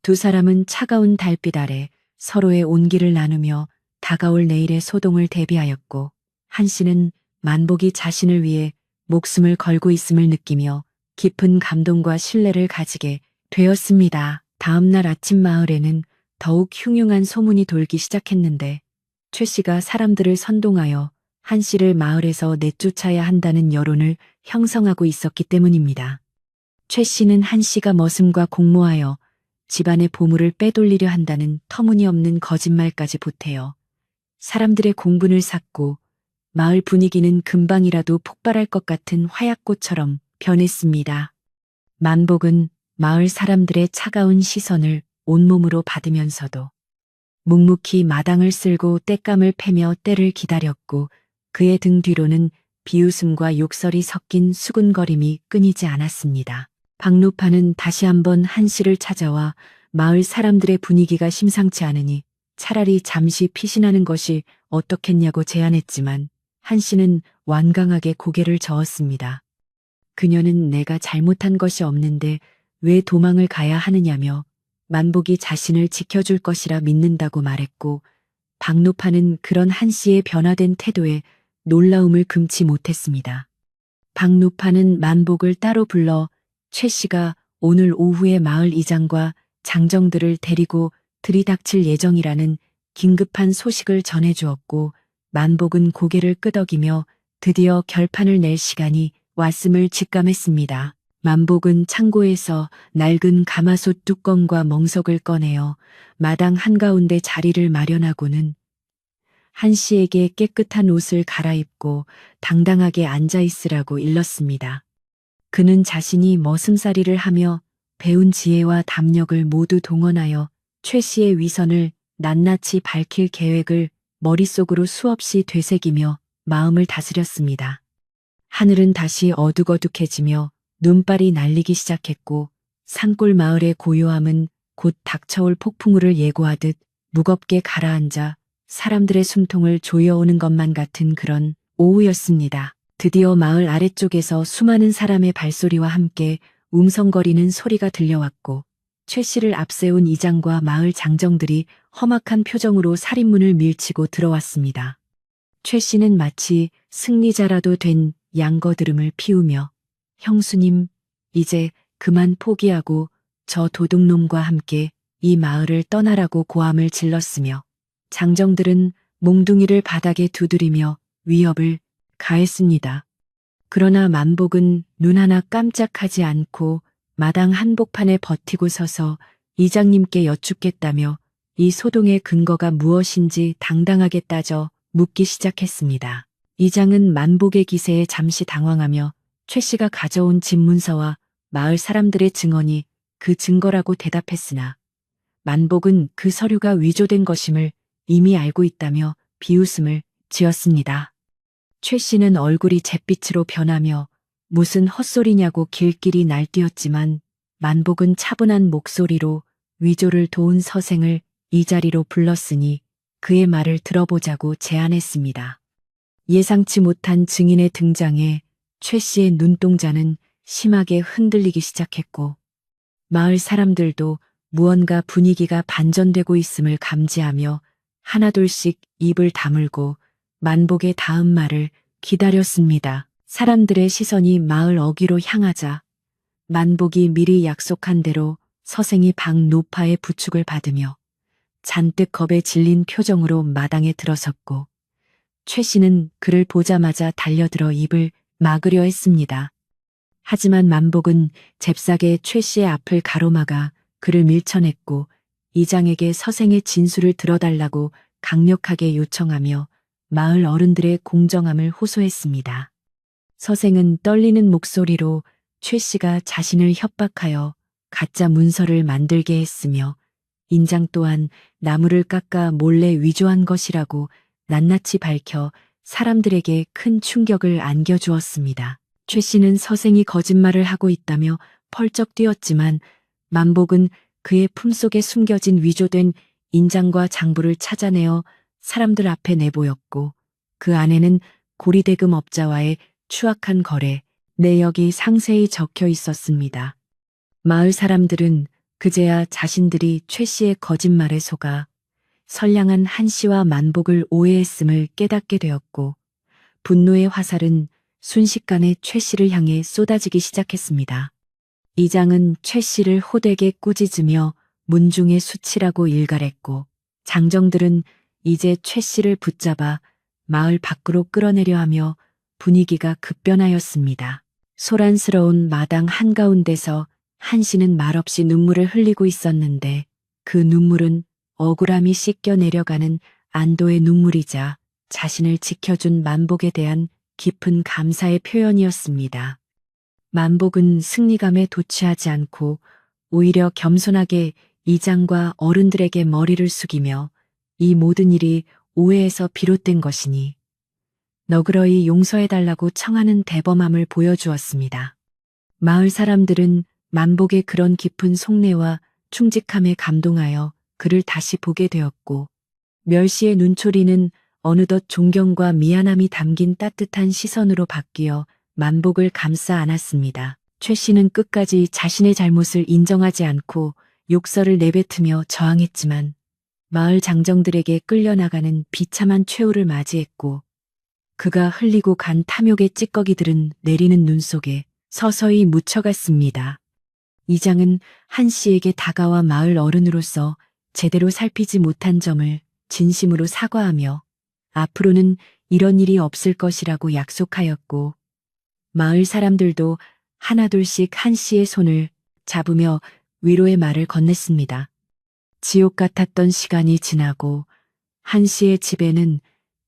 두 사람은 차가운 달빛 아래 서로의 온기를 나누며 다가올 내일의 소동을 대비하였고 한 씨는 만복이 자신을 위해 목숨을 걸고 있음을 느끼며 깊은 감동과 신뢰를 가지게 되었습니다. 다음 날 아침 마을에는 더욱 흉흉한 소문이 돌기 시작했는데 최 씨가 사람들을 선동하여 한 씨를 마을에서 내쫓아야 한다는 여론을 형성하고 있었기 때문입니다. 최 씨는 한 씨가 머슴과 공모하여 집안의 보물을 빼돌리려 한다는 터무니없는 거짓말까지 보태어 사람들의 공분을 샀고 마을 분위기는 금방이라도 폭발할 것 같은 화약꽃처럼 변했습니다. 만복은 마을 사람들의 차가운 시선을 온몸으로 받으면서도 묵묵히 마당을 쓸고 땔감을 패며 때를 기다렸고 그의 등 뒤로는 비웃음과 욕설이 섞인 수군거림이 끊이지 않았습니다. 박노파는 다시 한번 한 씨를 찾아와 마을 사람들의 분위기가 심상치 않으니 차라리 잠시 피신하는 것이 어떻겠냐고 제안했지만 한 씨는 완강하게 고개를 저었습니다. 그녀는 내가 잘못한 것이 없는데 왜 도망을 가야 하느냐며 만복이 자신을 지켜줄 것이라 믿는다고 말했고 박노파는 그런 한 씨의 변화된 태도에 놀라움을 금치 못했습니다. 박노파는 만복을 따로 불러 최 씨가 오늘 오후에 마을 이장과 장정들을 데리고 들이닥칠 예정이라는 긴급한 소식을 전해주었고 만복은 고개를 끄덕이며 드디어 결판을 낼 시간이 왔음을 직감했습니다. 만복은 창고에서 낡은 가마솥 뚜껑과 멍석을 꺼내어 마당 한가운데 자리를 마련하고는 한 씨에게 깨끗한 옷을 갈아입고 당당하게 앉아 있으라고 일렀습니다. 그는 자신이 머슴살이를 하며 배운 지혜와 담력을 모두 동원하여 최 씨의 위선을 낱낱이 밝힐 계획을 머릿속으로 수없이 되새기며 마음을 다스렸습니다. 하늘은 다시 어둑어둑해지며 눈발이 날리기 시작했고 산골 마을의 고요함은 곧 닥쳐올 폭풍우를 예고하듯 무겁게 가라앉아 사람들의 숨통을 조여오는 것만 같은 그런 오후였습니다. 드디어 마을 아래쪽에서 수많은 사람의 발소리와 함께 웅성거리는 소리가 들려왔고 최 씨를 앞세운 이장과 마을 장정들이 험악한 표정으로 살인문을 밀치고 들어왔습니다. 최 씨는 마치 승리자라도 된 양거드름을 피우며 형수님, 이제 그만 포기하고 저 도둑놈과 함께 이 마을을 떠나라고 고함을 질렀으며 장정들은 몽둥이를 바닥에 두드리며 위협을 가했습니다. 그러나 만복은 눈 하나 깜짝하지 않고 마당 한복판에 버티고 서서 이장님께 여쭙겠다며 이 소동의 근거가 무엇인지 당당하게 따져 묻기 시작했습니다. 이장은 만복의 기세에 잠시 당황하며 최 씨가 가져온 집문서와 마을 사람들의 증언이 그 증거라고 대답했으나 만복은 그 서류가 위조된 것임을 이미 알고 있다며 비웃음을 지었습니다. 최 씨는 얼굴이 잿빛으로 변하며 무슨 헛소리냐고 길길이 날뛰었지만 만복은 차분한 목소리로 위조를 도운 서생을 이 자리로 불렀으니 그의 말을 들어보자고 제안했습니다. 예상치 못한 증인의 등장에 최 씨의 눈동자는 심하게 흔들리기 시작했고 마을 사람들도 무언가 분위기가 반전되고 있음을 감지하며 하나둘씩 입을 다물고 만복의 다음 말을 기다렸습니다. 사람들의 시선이 마을 어귀로 향하자 만복이 미리 약속한 대로 서생이 방 노파의 부축을 받으며 잔뜩 겁에 질린 표정으로 마당에 들어섰고 최 씨는 그를 보자마자 달려들어 입을 막으려 했습니다. 하지만 만복은 잽싸게 최 씨의 앞을 가로막아 그를 밀쳐냈고 이장에게 서생의 진술을 들어달라고 강력하게 요청하며 마을 어른들의 공정함을 호소했습니다. 서생은 떨리는 목소리로 최 씨가 자신을 협박하여 가짜 문서를 만들게 했으며 인장 또한 나무를 깎아 몰래 위조한 것이라고 낱낱이 밝혀 사람들에게 큰 충격을 안겨주었습니다. 최 씨는 서생이 거짓말을 하고 있다며 펄쩍 뛰었지만 만복은 그의 품속에 숨겨진 위조된 인장과 장부를 찾아내어 사람들 앞에 내보였고 그 안에는 고리대금 업자와의 추악한 거래, 내역이 상세히 적혀 있었습니다. 마을 사람들은 그제야 자신들이 최 씨의 거짓말에 속아 선량한 한 씨와 만복을 오해했음을 깨닫게 되었고 분노의 화살은 순식간에 최 씨를 향해 쏟아지기 시작했습니다. 이장은 최 씨를 호되게 꾸짖으며 문중의 수치라고 일갈했고 장정들은 이제 최 씨를 붙잡아 마을 밖으로 끌어내려 하며 분위기가 급변하였습니다. 소란스러운 마당 한가운데서 한 씨는 말없이 눈물을 흘리고 있었는데 그 눈물은 억울함이 씻겨 내려가는 안도의 눈물이자 자신을 지켜준 만복에 대한 깊은 감사의 표현이었습니다. 만복은 승리감에 도취하지 않고 오히려 겸손하게 이장과 어른들에게 머리를 숙이며 이 모든 일이 오해에서 비롯된 것이니 너그러이 용서해달라고 청하는 대범함을 보여주었습니다. 마을 사람들은 만복의 그런 깊은 속내와 충직함에 감동하여 그를 다시 보게 되었고 멸시의 눈초리는 어느덧 존경과 미안함이 담긴 따뜻한 시선으로 바뀌어 만복을 감싸 안았습니다. 최 씨는 끝까지 자신의 잘못을 인정하지 않고 욕설을 내뱉으며 저항했지만 마을 장정들에게 끌려나가는 비참한 최후를 맞이했고 그가 흘리고 간 탐욕의 찌꺼기들은 내리는 눈 속에 서서히 묻혀갔습니다. 이장은 한 씨에게 다가와 마을 어른으로서 제대로 살피지 못한 점을 진심으로 사과하며 앞으로는 이런 일이 없을 것이라고 약속하였고 마을 사람들도 하나둘씩 한 씨의 손을 잡으며 위로의 말을 건넸습니다. 지옥 같았던 시간이 지나고 한 씨의 집에는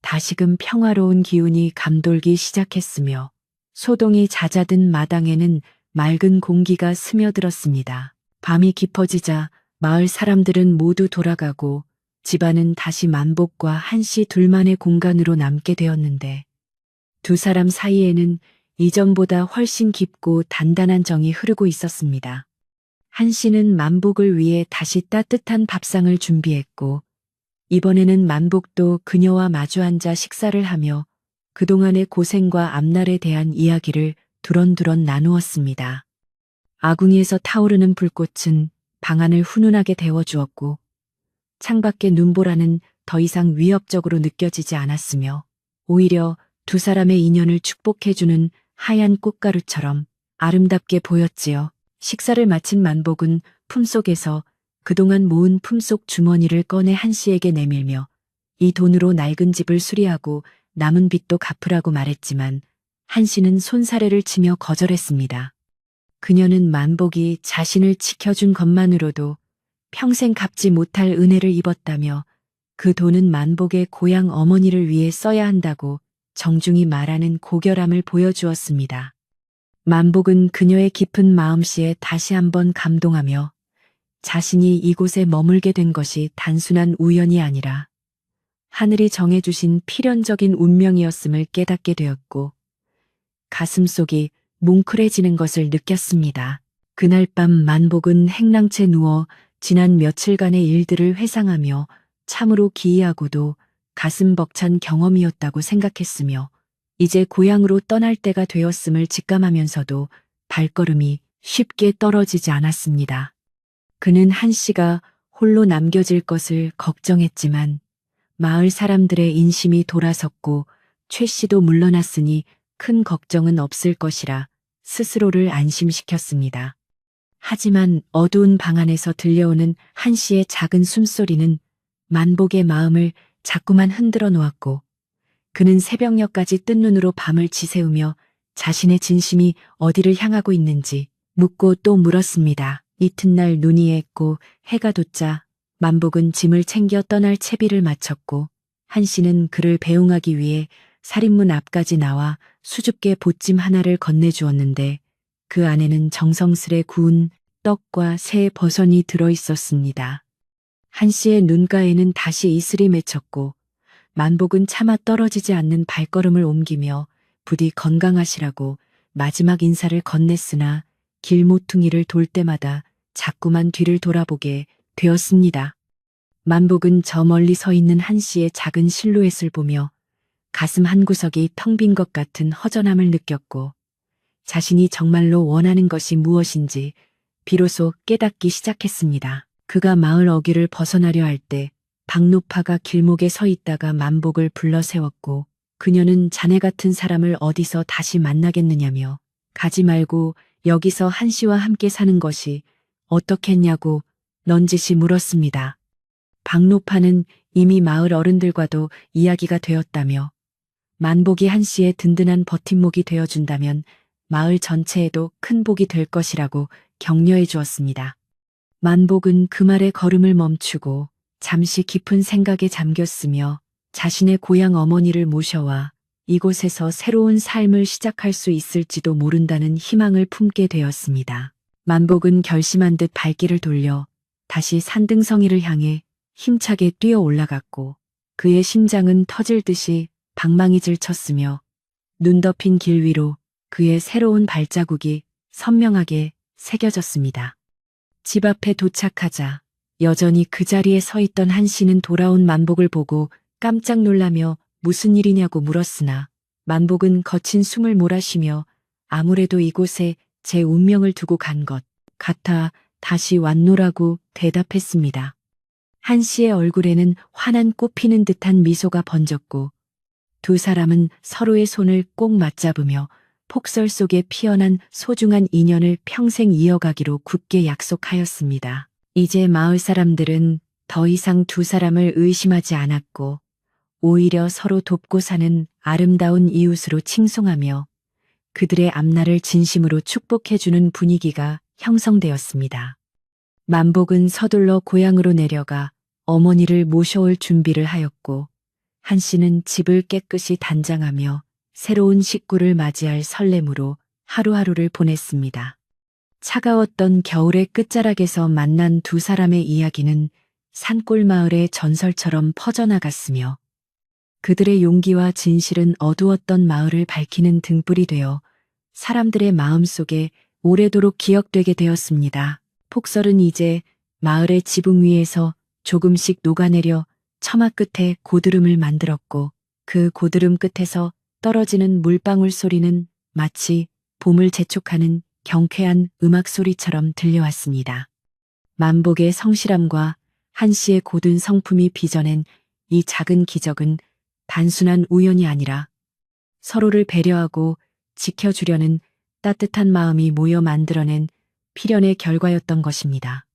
다시금 평화로운 기운이 감돌기 시작했으며 소동이 잦아든 마당에는 맑은 공기가 스며들었습니다. 밤이 깊어지자 마을 사람들은 모두 돌아가고 집안은 다시 만복과 한씨 둘만의 공간으로 남게 되었는데 두 사람 사이에는 이전보다 훨씬 깊고 단단한 정이 흐르고 있었습니다. 한씨는 만복을 위해 다시 따뜻한 밥상을 준비했고 이번에는 만복도 그녀와 마주 앉아 식사를 하며 그동안의 고생과 앞날에 대한 이야기를 두런두런 나누었습니다. 아궁이에서 타오르는 불꽃은 방안을 훈훈하게 데워주었고 창밖의 눈보라는 더 이상 위협적으로 느껴지지 않았으며 오히려 두 사람의 인연을 축복해주는 하얀 꽃가루처럼 아름답게 보였지요. 식사를 마친 만복은 품속에서 그동안 모은 품속 주머니를 꺼내 한씨에게 내밀며 이 돈으로 낡은 집을 수리하고 남은 빚도 갚으라고 말했지만 한씨는 손사래를 치며 거절했습니다. 그녀는 만복이 자신을 지켜준 것만으로도 평생 갚지 못할 은혜를 입었다며 그 돈은 만복의 고향 어머니를 위해 써야 한다고 정중히 말하는 고결함을 보여주었습니다. 만복은 그녀의 깊은 마음씨에 다시 한번 감동하며 자신이 이곳에 머물게 된 것이 단순한 우연이 아니라 하늘이 정해주신 필연적인 운명이었음을 깨닫게 되었고 가슴속이 뭉클해지는 것을 느꼈습니다. 그날 밤 만복은 행랑채 누워 지난 며칠간의 일들을 회상하며 참으로 기이하고도 가슴 벅찬 경험이었다고 생각했으며 이제 고향으로 떠날 때가 되었음을 직감하면서도 발걸음이 쉽게 떨어지지 않았습니다. 그는 한씨가 홀로 남겨질 것을 걱정했지만 마을 사람들의 인심이 돌아섰고 최 씨도 물러났으니 큰 걱정은 없을 것이라 스스로를 안심시켰습니다. 하지만 어두운 방 안에서 들려오는 한씨의 작은 숨소리는 만복의 마음을 자꾸만 흔들어 놓았고 그는 새벽녘까지 뜬 눈으로 밤을 지새우며 자신의 진심이 어디를 향하고 있는지 묻고 또 물었습니다. 이튿날 눈이 했고 해가 돋자 만복은 짐을 챙겨 떠날 채비를 마쳤고 한씨는 그를 배웅하기 위해 살인문 앞까지 나와 수줍게 보찜 하나를 건네주었는데 그 안에는 정성스레 구운 떡과 새 버선이 들어있었습니다. 한씨의 눈가에는 다시 이슬이 맺혔고 만복은 차마 떨어지지 않는 발걸음을 옮기며 부디 건강하시라고 마지막 인사를 건넸으나 길모퉁이를 돌 때마다 자꾸만 뒤를 돌아보게 되었습니다. 만복은 저 멀리 서 있는 한씨의 작은 실루엣을 보며 가슴 한구석이 텅 빈 것 같은 허전함을 느꼈고 자신이 정말로 원하는 것이 무엇인지 비로소 깨닫기 시작했습니다. 그가 마을 어귀를 벗어나려 할 때 박노파가 길목에 서 있다가 만복을 불러 세웠고 그녀는 자네 같은 사람을 어디서 다시 만나겠느냐며 가지 말고 여기서 한씨와 함께 사는 것이 어떻겠냐고 넌지시 물었습니다. 박노파는 이미 마을 어른들과도 이야기가 되었다며 만복이 한씨의 든든한 버팀목이 되어준다면 마을 전체에도 큰 복이 될 것이라고 격려해 주었습니다. 만복은 그 말에 걸음을 멈추고 잠시 깊은 생각에 잠겼으며 자신의 고향 어머니를 모셔와 이곳에서 새로운 삶을 시작할 수 있을지도 모른다는 희망을 품게 되었습니다. 만복은 결심한 듯 발길을 돌려 다시 산등성이를 향해 힘차게 뛰어 올라갔고 그의 심장은 터질 듯이 방망이질 쳤으며 눈 덮인 길 위로 그의 새로운 발자국이 선명하게 새겨졌습니다. 집 앞에 도착하자 여전히 그 자리에 서 있던 한씨는 돌아온 만복을 보고 깜짝 놀라며 무슨 일이냐고 물었으나 만복은 거친 숨을 몰아쉬며 아무래도 이곳에 제 운명을 두고 간 것 같아 다시 왔노라고 대답했습니다. 한씨의 얼굴에는 환한 꽃피는 듯한 미소가 번졌고 두 사람은 서로의 손을 꼭 맞잡으며 폭설 속에 피어난 소중한 인연을 평생 이어가기로 굳게 약속하였습니다. 이제 마을 사람들은 더 이상 두 사람을 의심하지 않았고 오히려 서로 돕고 사는 아름다운 이웃으로 칭송하며 그들의 앞날을 진심으로 축복해주는 분위기가 형성되었습니다. 만복은 서둘러 고향으로 내려가 어머니를 모셔올 준비를 하였고 한씨는 집을 깨끗이 단장하며 새로운 식구를 맞이할 설렘으로 하루하루를 보냈습니다. 차가웠던 겨울의 끝자락에서 만난 두 사람의 이야기는 산골 마을의 전설처럼 퍼져나갔으며 그들의 용기와 진실은 어두웠던 마을을 밝히는 등불이 되어 사람들의 마음속에 오래도록 기억되게 되었습니다. 폭설은 이제 마을의 지붕 위에서 조금씩 녹아내려 처마 끝에 고드름을 만들었고 그 고드름 끝에서 떨어지는 물방울 소리는 마치 봄을 재촉하는 경쾌한 음악 소리처럼 들려왔습니다. 만복의 성실함과 한시의 고든 성품이 빚어낸 이 작은 기적은 단순한 우연이 아니라 서로를 배려하고 지켜주려는 따뜻한 마음이 모여 만들어낸 필연의 결과였던 것입니다.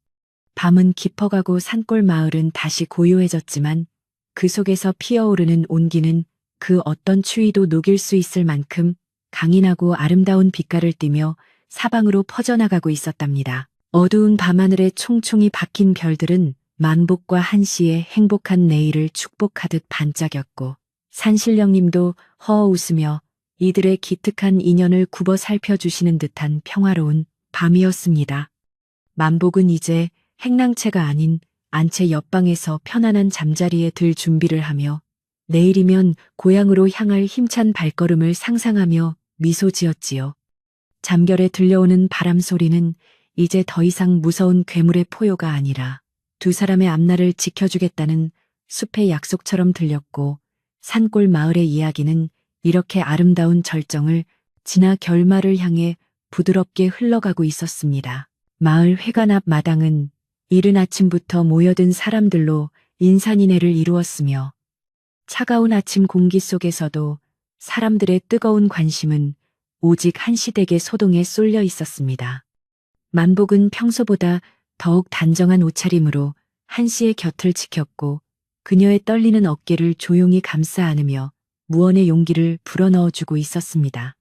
밤은 깊어가고 산골 마을은 다시 고요해졌지만 그 속에서 피어오르는 온기는 그 어떤 추위도 녹일 수 있을 만큼 강인하고 아름다운 빛깔을 띠며 사방으로 퍼져나가고 있었답니다. 어두운 밤하늘에 총총히 박힌 별들은 만복과 한시의 행복한 내일을 축복하듯 반짝였고 산신령님도 허어 웃으며 이들의 기특한 인연을 굽어 살펴주시는 듯한 평화로운 밤이었습니다. 만복은 이제 행랑채가 아닌 안채 옆방에서 편안한 잠자리에 들 준비를 하며 내일이면 고향으로 향할 힘찬 발걸음을 상상하며 미소 지었지요. 잠결에 들려오는 바람 소리는 이제 더 이상 무서운 괴물의 포효가 아니라 두 사람의 앞날을 지켜주겠다는 숲의 약속처럼 들렸고 산골 마을의 이야기는 이렇게 아름다운 절정을 지나 결말을 향해 부드럽게 흘러가고 있었습니다. 마을 회관 앞 마당은 이른 아침부터 모여든 사람들로 인산인해를 이루었으며 차가운 아침 공기 속에서도 사람들의 뜨거운 관심은 오직 한시댁의 소동에 쏠려 있었습니다. 만복은 평소보다 더욱 단정한 옷차림으로 한시의 곁을 지켰고 그녀의 떨리는 어깨를 조용히 감싸 안으며 무언의 용기를 불어넣어주고 있었습니다.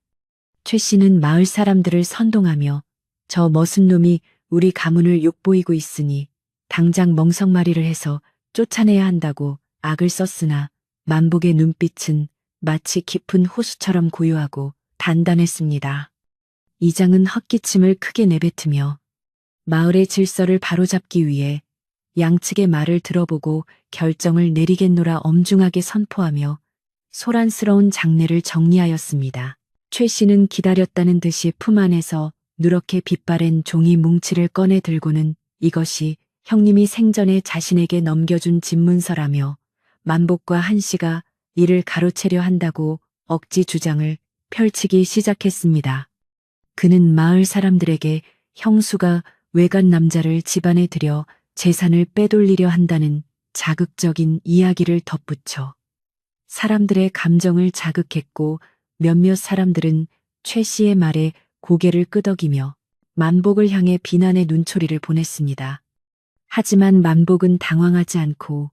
최 씨는 마을 사람들을 선동하며 저 머슴 놈이 우리 가문을 욕보이고 있으니 당장 멍석마리를 해서 쫓아내야 한다고 악을 썼으나 만복의 눈빛은 마치 깊은 호수처럼 고요하고 단단했습니다. 이장은 헛기침을 크게 내뱉으며 마을의 질서를 바로잡기 위해 양측의 말을 들어보고 결정을 내리겠노라 엄중하게 선포하며 소란스러운 장례를 정리하였습니다. 최 씨는 기다렸다는 듯이 품 안에서 누렇게 빛바랜 종이 뭉치를 꺼내 들고는 이것이 형님이 생전에 자신에게 넘겨준 집문서라며 만복과 한씨가 이를 가로채려 한다고 억지 주장을 펼치기 시작했습니다. 그는 마을 사람들에게 형수가 외간 남자를 집안에 들여 재산을 빼돌리려 한다는 자극적인 이야기를 덧붙여 사람들의 감정을 자극했고 몇몇 사람들은 최 씨의 말에 고개를 끄덕이며 만복을 향해 비난의 눈초리를 보냈습니다. 하지만 만복은 당황하지 않고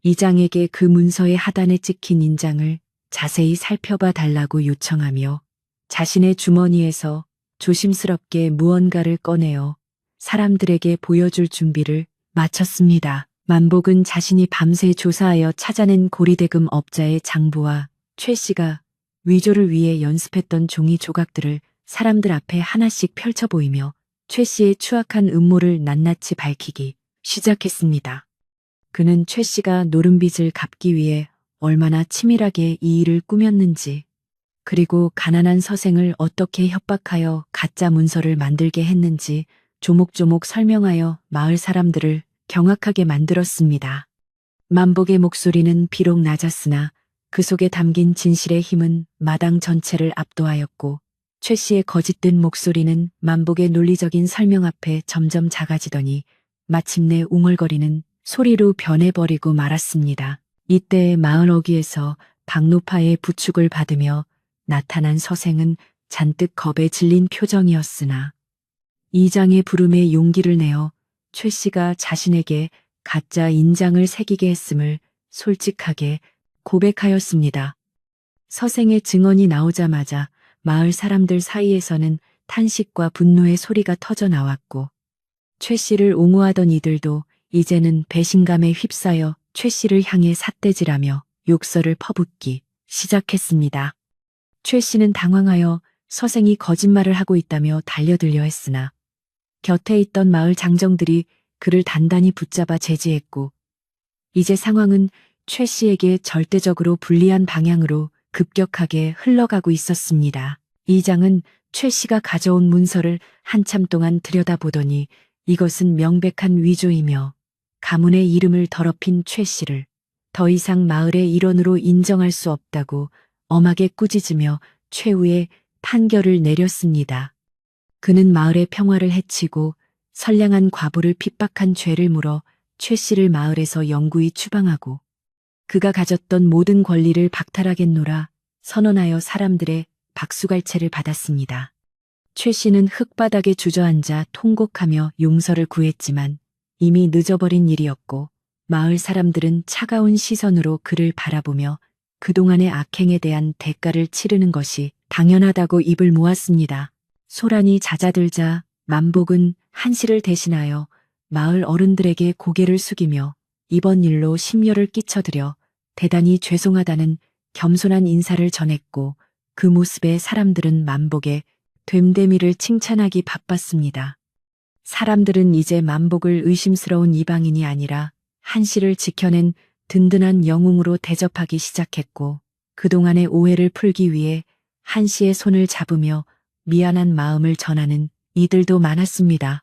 이장에게 그 문서의 하단에 찍힌 인장을 자세히 살펴봐 달라고 요청하며 자신의 주머니에서 조심스럽게 무언가를 꺼내어 사람들에게 보여줄 준비를 마쳤습니다. 만복은 자신이 밤새 조사하여 찾아낸 고리대금 업자의 장부와 최 씨가 위조를 위해 연습했던 종이 조각들을 사람들 앞에 하나씩 펼쳐 보이며 최 씨의 추악한 음모를 낱낱이 밝히기 시작했습니다. 그는 최 씨가 노른 빚을 갚기 위해 얼마나 치밀하게 이 일을 꾸몄는지, 그리고 가난한 서생을 어떻게 협박하여 가짜 문서를 만들게 했는지 조목조목 설명하여 마을 사람들을 경악하게 만들었습니다. 만복의 목소리는 비록 낮았으나 그 속에 담긴 진실의 힘은 마당 전체를 압도하였고 최 씨의 거짓된 목소리는 만복의 논리적인 설명 앞에 점점 작아지더니 마침내 웅얼거리는 소리로 변해버리고 말았습니다. 이때 마을 어귀에서 박노파의 부축을 받으며 나타난 서생은 잔뜩 겁에 질린 표정이었으나 이장의 부름에 용기를 내어 최 씨가 자신에게 가짜 인장을 새기게 했음을 솔직하게 고백하였습니다. 서생의 증언이 나오자마자 마을 사람들 사이에서는 탄식과 분노의 소리가 터져 나왔고 최 씨를 옹호하던 이들도 이제는 배신감에 휩싸여 최 씨를 향해 삿대질하며 욕설을 퍼붓기 시작했습니다. 최 씨는 당황하여 서생이 거짓말을 하고 있다며 달려들려 했으나 곁에 있던 마을 장정들이 그를 단단히 붙잡아 제지했고, 이제 상황은 최 씨에게 절대적으로 불리한 방향으로 급격하게 흘러가고 있었습니다. 이장은 최 씨가 가져온 문서를 한참 동안 들여다보더니 이것은 명백한 위조이며 가문의 이름을 더럽힌 최 씨를 더 이상 마을의 일원으로 인정할 수 없다고 엄하게 꾸짖으며 최후의 판결을 내렸습니다. 그는 마을의 평화를 해치고 선량한 과부를 핍박한 죄를 물어 최 씨를 마을에서 영구히 추방하고 그가 가졌던 모든 권리를 박탈하겠노라 선언하여 사람들의 박수갈채를 받았습니다. 최 씨는 흙바닥에 주저앉아 통곡하며 용서를 구했지만 이미 늦어버린 일이었고 마을 사람들은 차가운 시선으로 그를 바라보며 그동안의 악행에 대한 대가를 치르는 것이 당연하다고 입을 모았습니다. 소란이 잦아들자 만복은 한씨를 대신하여 마을 어른들에게 고개를 숙이며 이번 일로 심려를 끼쳐드려 대단히 죄송하다는 겸손한 인사를 전했고 그 모습에 사람들은 만복의 됨됨이를 칭찬하기 바빴습니다. 사람들은 이제 만복을 의심스러운 이방인이 아니라 한씨를 지켜낸 든든한 영웅으로 대접하기 시작했고 그동안의 오해를 풀기 위해 한씨의 손을 잡으며 미안한 마음을 전하는 이들도 많았습니다.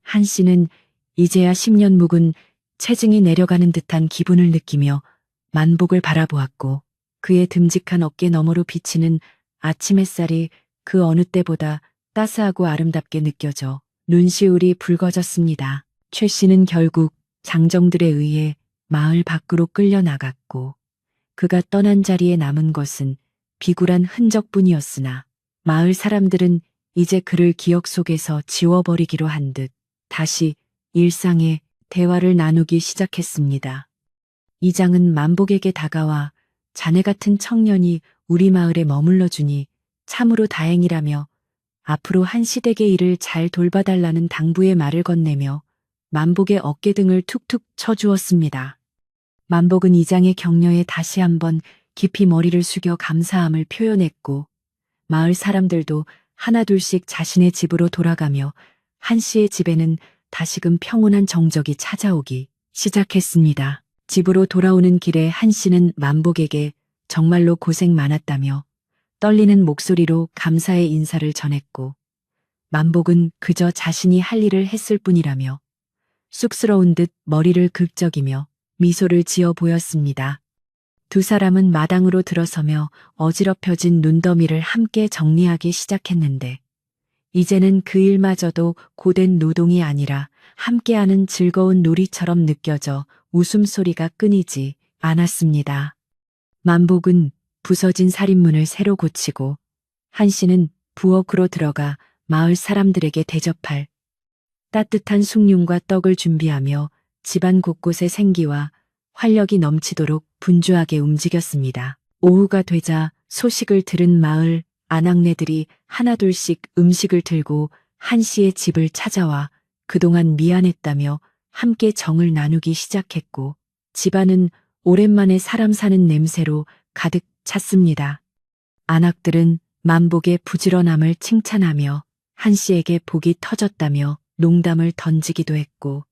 한씨는 이제야 10년 묵은 체증이 내려가는 듯한 기분을 느끼며 만복을 바라보았고 그의 듬직한 어깨 너머로 비치는 아침 햇살이 그 어느 때보다 따스하고 아름답게 느껴져 눈시울이 붉어졌습니다. 최 씨는 결국 장정들에 의해 마을 밖으로 끌려나갔고 그가 떠난 자리에 남은 것은 비굴한 흔적뿐이었으나 마을 사람들은 이제 그를 기억 속에서 지워버리기로 한 듯 다시 일상의 대화를 나누기 시작했습니다. 이장은 만복에게 다가와 자네 같은 청년이 우리 마을에 머물러 주니 참으로 다행이라며 앞으로 한시댁의 일을 잘 돌봐달라는 당부의 말을 건네며 만복의 어깨 등을 툭툭 쳐주었습니다. 만복은 이장의 격려에 다시 한번 깊이 머리를 숙여 감사함을 표현했고 마을 사람들도 하나둘씩 자신의 집으로 돌아가며 한씨의 집에는 다시금 평온한 정적이 찾아오기 시작했습니다. 집으로 돌아오는 길에 한씨는 만복에게 정말로 고생 많았다며 떨리는 목소리로 감사의 인사를 전했고 만복은 그저 자신이 할 일을 했을 뿐이라며 쑥스러운 듯 머리를 긁적이며 미소를 지어 보였습니다. 두 사람은 마당으로 들어서며 어지럽혀진 눈더미를 함께 정리하기 시작했는데 이제는 그 일마저도 고된 노동이 아니라 함께하는 즐거운 놀이처럼 느껴져 웃음소리가 끊이지 않았습니다. 만복은 부서진 살인문을 새로 고치고 한씨는 부엌으로 들어가 마을 사람들에게 대접할 따뜻한 숭늉과 떡을 준비하며 집안 곳곳에 생기와 활력이 넘치도록 분주하게 움직였습니다. 오후가 되자 소식을 들은 마을 아낙네들이 하나둘씩 음식을 들고 한씨의 집을 찾아와 그동안 미안했다며 함께 정을 나누기 시작했고 집안은 오랜만에 사람 사는 냄새로 가득 찼습니다. 아낙들은 만복의 부지런함을 칭찬하며 한씨에게 복이 터졌다며 농담을 던지기도 했고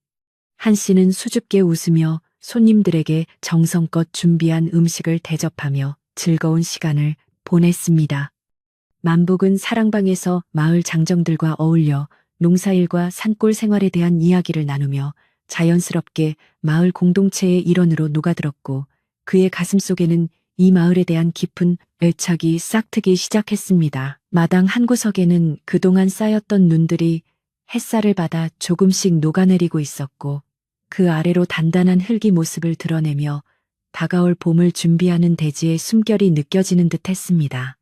한씨는 수줍게 웃으며 손님들에게 정성껏 준비한 음식을 대접하며 즐거운 시간을 보냈습니다. 만복은 사랑방에서 마을 장정들과 어울려 농사일과 산골 생활에 대한 이야기를 나누며 자연스럽게 마을 공동체의 일원으로 녹아들었고 그의 가슴속에는 이 마을에 대한 깊은 애착이 싹트기 시작했습니다. 마당 한 구석에는 그동안 쌓였던 눈들이 햇살을 받아 조금씩 녹아내리고 있었고 그 아래로 단단한 흙이 모습을 드러내며 다가올 봄을 준비하는 대지의 숨결이 느껴지는 듯 했습니다.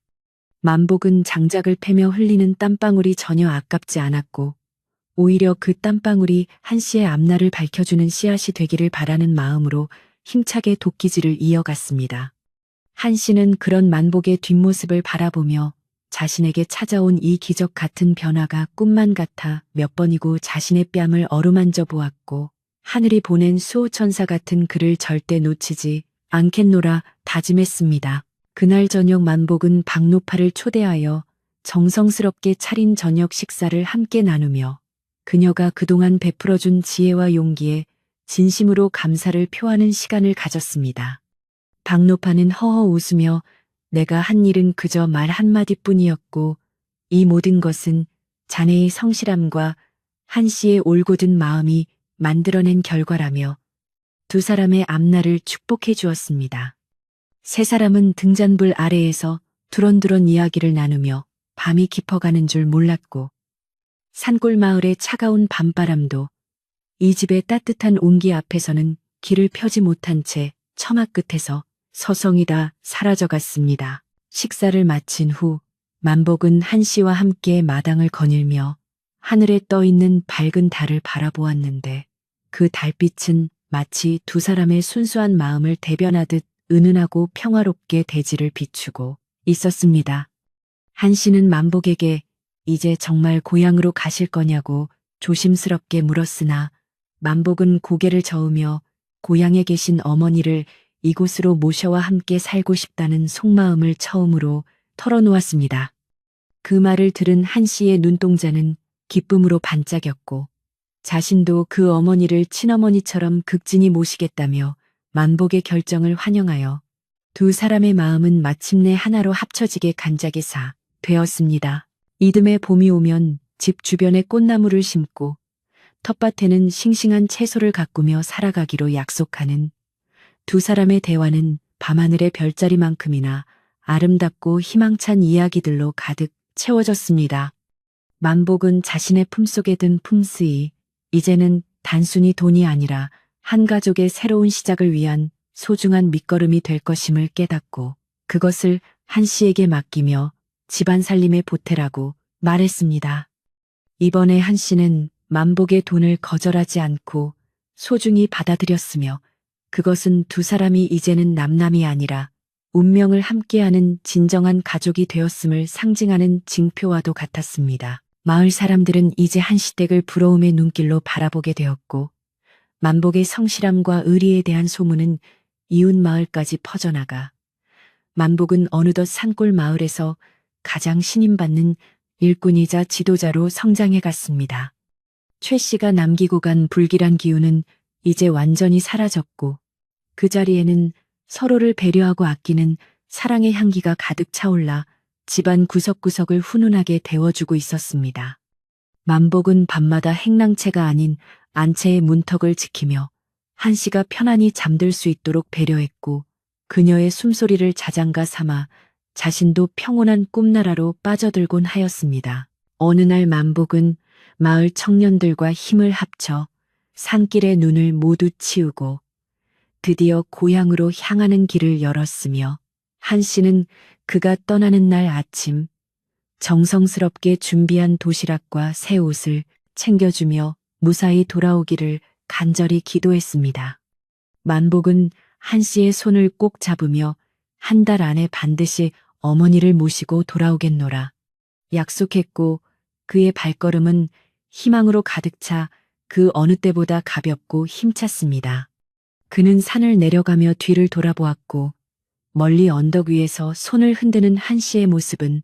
만복은 장작을 패며 흘리는 땀방울이 전혀 아깝지 않았고 오히려 그 땀방울이 한씨의 앞날을 밝혀주는 씨앗이 되기를 바라는 마음으로 힘차게 도끼질을 이어갔습니다. 한씨는 그런 만복의 뒷모습을 바라보며 자신에게 찾아온 이 기적 같은 변화가 꿈만 같아 몇 번이고 자신의 뺨을 어루만져 보았고 하늘이 보낸 수호천사 같은 그를 절대 놓치지 않겠노라 다짐했습니다. 그날 저녁 만복은 박노파를 초대하여 정성스럽게 차린 저녁 식사를 함께 나누며 그녀가 그동안 베풀어준 지혜와 용기에 진심으로 감사를 표하는 시간을 가졌습니다. 박노파는 허허 웃으며 내가 한 일은 그저 말 한마디뿐이었고 이 모든 것은 자네의 성실함과 한 씨의 올곧은 마음이 만들어낸 결과라며 두 사람의 앞날을 축복해 주었습니다. 세 사람은 등잔불 아래에서 두런두런 이야기를 나누며 밤이 깊어가는 줄 몰랐고 산골 마을의 차가운 밤바람도 이 집의 따뜻한 온기 앞에서는 길을 펴지 못한 채 처마 끝에서 서성이다 사라져갔습니다. 식사를 마친 후 만복은 한 씨와 함께 마당을 거닐며 하늘에 떠있는 밝은 달을 바라보았는데 그 달빛은 마치 두 사람의 순수한 마음을 대변하듯 은은하고 평화롭게 대지를 비추고 있었습니다. 한 씨는 만복에게 이제 정말 고향으로 가실 거냐고 조심스럽게 물었으나 만복은 고개를 저으며 고향에 계신 어머니를 이곳으로 모셔와 함께 살고 싶다는 속마음을 처음으로 털어놓았습니다. 그 말을 들은 한 씨의 눈동자는 기쁨으로 반짝였고 자신도 그 어머니를 친어머니처럼 극진히 모시겠다며 만복의 결정을 환영하여 두 사람의 마음은 마침내 하나로 합쳐지게 간작이사 되었습니다. 이듬해 봄이 오면 집 주변에 꽃나무를 심고 텃밭에는 싱싱한 채소를 가꾸며 살아가기로 약속하는 두 사람의 대화는 밤하늘의 별자리만큼이나 아름답고 희망찬 이야기들로 가득 채워졌습니다. 만복은 자신의 품속에 든 품쓰이 이제는 단순히 돈이 아니라 한 가족의 새로운 시작을 위한 소중한 밑거름이 될 것임을 깨닫고 그것을 한 씨에게 맡기며 집안 살림의 보태라고 말했습니다. 이번에 한 씨는 만복의 돈을 거절하지 않고 소중히 받아들였으며 그것은 두 사람이 이제는 남남이 아니라 운명을 함께하는 진정한 가족이 되었음을 상징하는 징표와도 같았습니다. 마을 사람들은 이제 한 씨 댁을 부러움의 눈길로 바라보게 되었고 만복의 성실함과 의리에 대한 소문은 이웃 마을까지 퍼져나가 만복은 어느덧 산골 마을에서 가장 신임받는 일꾼이자 지도자로 성장해 갔습니다. 최 씨가 남기고 간 불길한 기운은 이제 완전히 사라졌고 그 자리에는 서로를 배려하고 아끼는 사랑의 향기가 가득 차올라 집안 구석구석을 훈훈하게 데워주고 있었습니다. 만복은 밤마다 행랑채가 아닌 안채의 문턱을 지키며 한 씨가 편안히 잠들 수 있도록 배려했고 그녀의 숨소리를 자장가 삼아 자신도 평온한 꿈나라로 빠져들곤 하였습니다. 어느 날 만복은 마을 청년들과 힘을 합쳐 산길의 눈을 모두 치우고 드디어 고향으로 향하는 길을 열었으며 한 씨는 그가 떠나는 날 아침 정성스럽게 준비한 도시락과 새 옷을 챙겨주며 무사히 돌아오기를 간절히 기도했습니다. 만복은 한 씨의 손을 꼭 잡으며 한 달 안에 반드시 어머니를 모시고 돌아오겠노라 약속했고 그의 발걸음은 희망으로 가득 차 그 어느 때보다 가볍고 힘찼습니다. 그는 산을 내려가며 뒤를 돌아보았고 멀리 언덕 위에서 손을 흔드는 한 씨의 모습은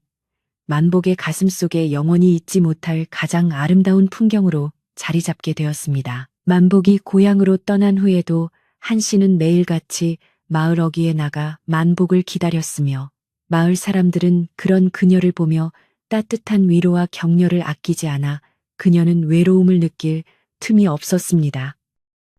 만복의 가슴속에 영원히 잊지 못할 가장 아름다운 풍경으로 자리 잡게 되었습니다. 만복이 고향으로 떠난 후에도 한 씨는 매일같이 마을 어귀에 나가 만복을 기다렸으며 마을 사람들은 그런 그녀를 보며 따뜻한 위로와 격려를 아끼지 않아 그녀는 외로움을 느낄 틈이 없었습니다.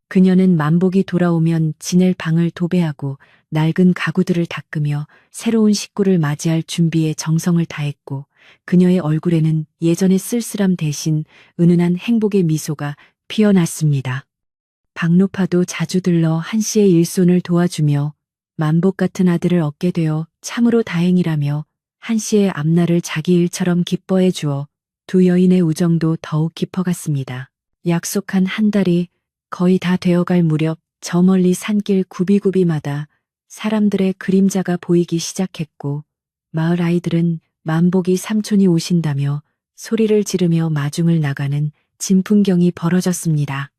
그녀는 만복이 돌아오면 지낼 방을 도배하고 낡은 가구들을 닦으며 새로운 식구를 맞이할 준비에 정성을 다했고 그녀의 얼굴에는 예전의 쓸쓸함 대신 은은한 행복의 미소가 피어났습니다. 박노파도 자주 들러 한 씨의 일손을 도와주며 만복 같은 아들을 얻게 되어 참으로 다행이라며 한 씨의 앞날을 자기 일처럼 기뻐해 주어 두 여인의 우정도 더욱 깊어갔습니다. 약속한 한 달이 거의 다 되어갈 무렵 저 멀리 산길 구비구비마다 사람들의 그림자가 보이기 시작했고 마을 아이들은 만복이 삼촌이 오신다며 소리를 지르며 마중을 나가는 진풍경이 벌어졌습니다.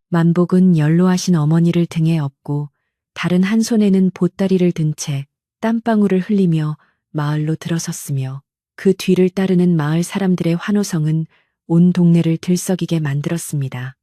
만복은 연로하신 어머니를 등에 업고 다른 한 손에는 보따리를 든 채 땀방울을 흘리며 마을로 들어섰으며 그 뒤를 따르는 마을 사람들의 환호성은 온 동네를 들썩이게 만들었습니다.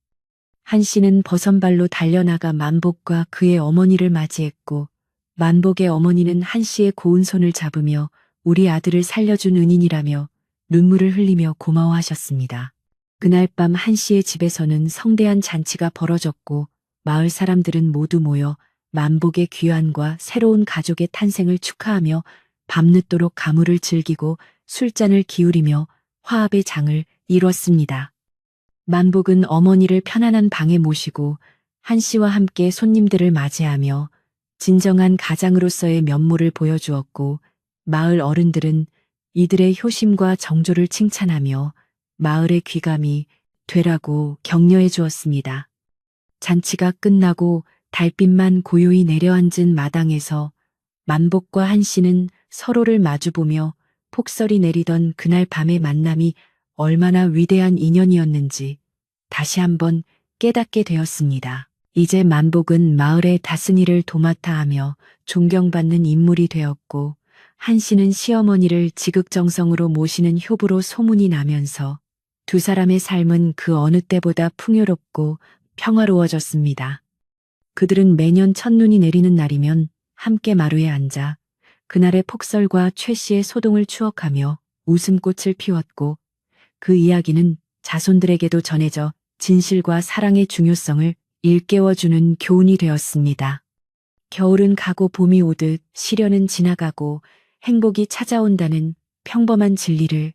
한 씨는 버선발로 달려나가 만복과 그의 어머니를 맞이했고 만복의 어머니는 한 씨의 고운 손을 잡으며 우리 아들을 살려준 은인이라며 눈물을 흘리며 고마워하셨습니다. 그날 밤 한 씨의 집에서는 성대한 잔치가 벌어졌고 마을 사람들은 모두 모여 만복의 귀환과 새로운 가족의 탄생을 축하하며 밤늦도록 가물을 즐기고 술잔을 기울이며 화합의 장을 이뤘습니다. 만복은 어머니를 편안한 방에 모시고 한 씨와 함께 손님들을 맞이하며 진정한 가장으로서의 면모를 보여주었고 마을 어른들은 이들의 효심과 정조를 칭찬하며 마을의 귀감이 되라고 격려해 주었습니다. 잔치가 끝나고 달빛만 고요히 내려앉은 마당에서 만복과 한 씨는 서로를 마주보며 폭설이 내리던 그날 밤의 만남이 얼마나 위대한 인연이었는지 다시 한번 깨닫게 되었습니다. 이제 만복은 마을의 다스니를 도맡아 하며 존경받는 인물이 되었고 한 씨는 시어머니를 지극정성으로 모시는 효부로 소문이 나면서 두 사람의 삶은 그 어느 때보다 풍요롭고 평화로워졌습니다. 그들은 매년 첫눈이 내리는 날이면 함께 마루에 앉아 그날의 폭설과 최 씨의 소동을 추억하며 웃음꽃을 피웠고 그 이야기는 자손들에게도 전해져 진실과 사랑의 중요성을 일깨워주는 교훈이 되었습니다. 겨울은 가고 봄이 오듯 시련은 지나가고 행복이 찾아온다는 평범한 진리를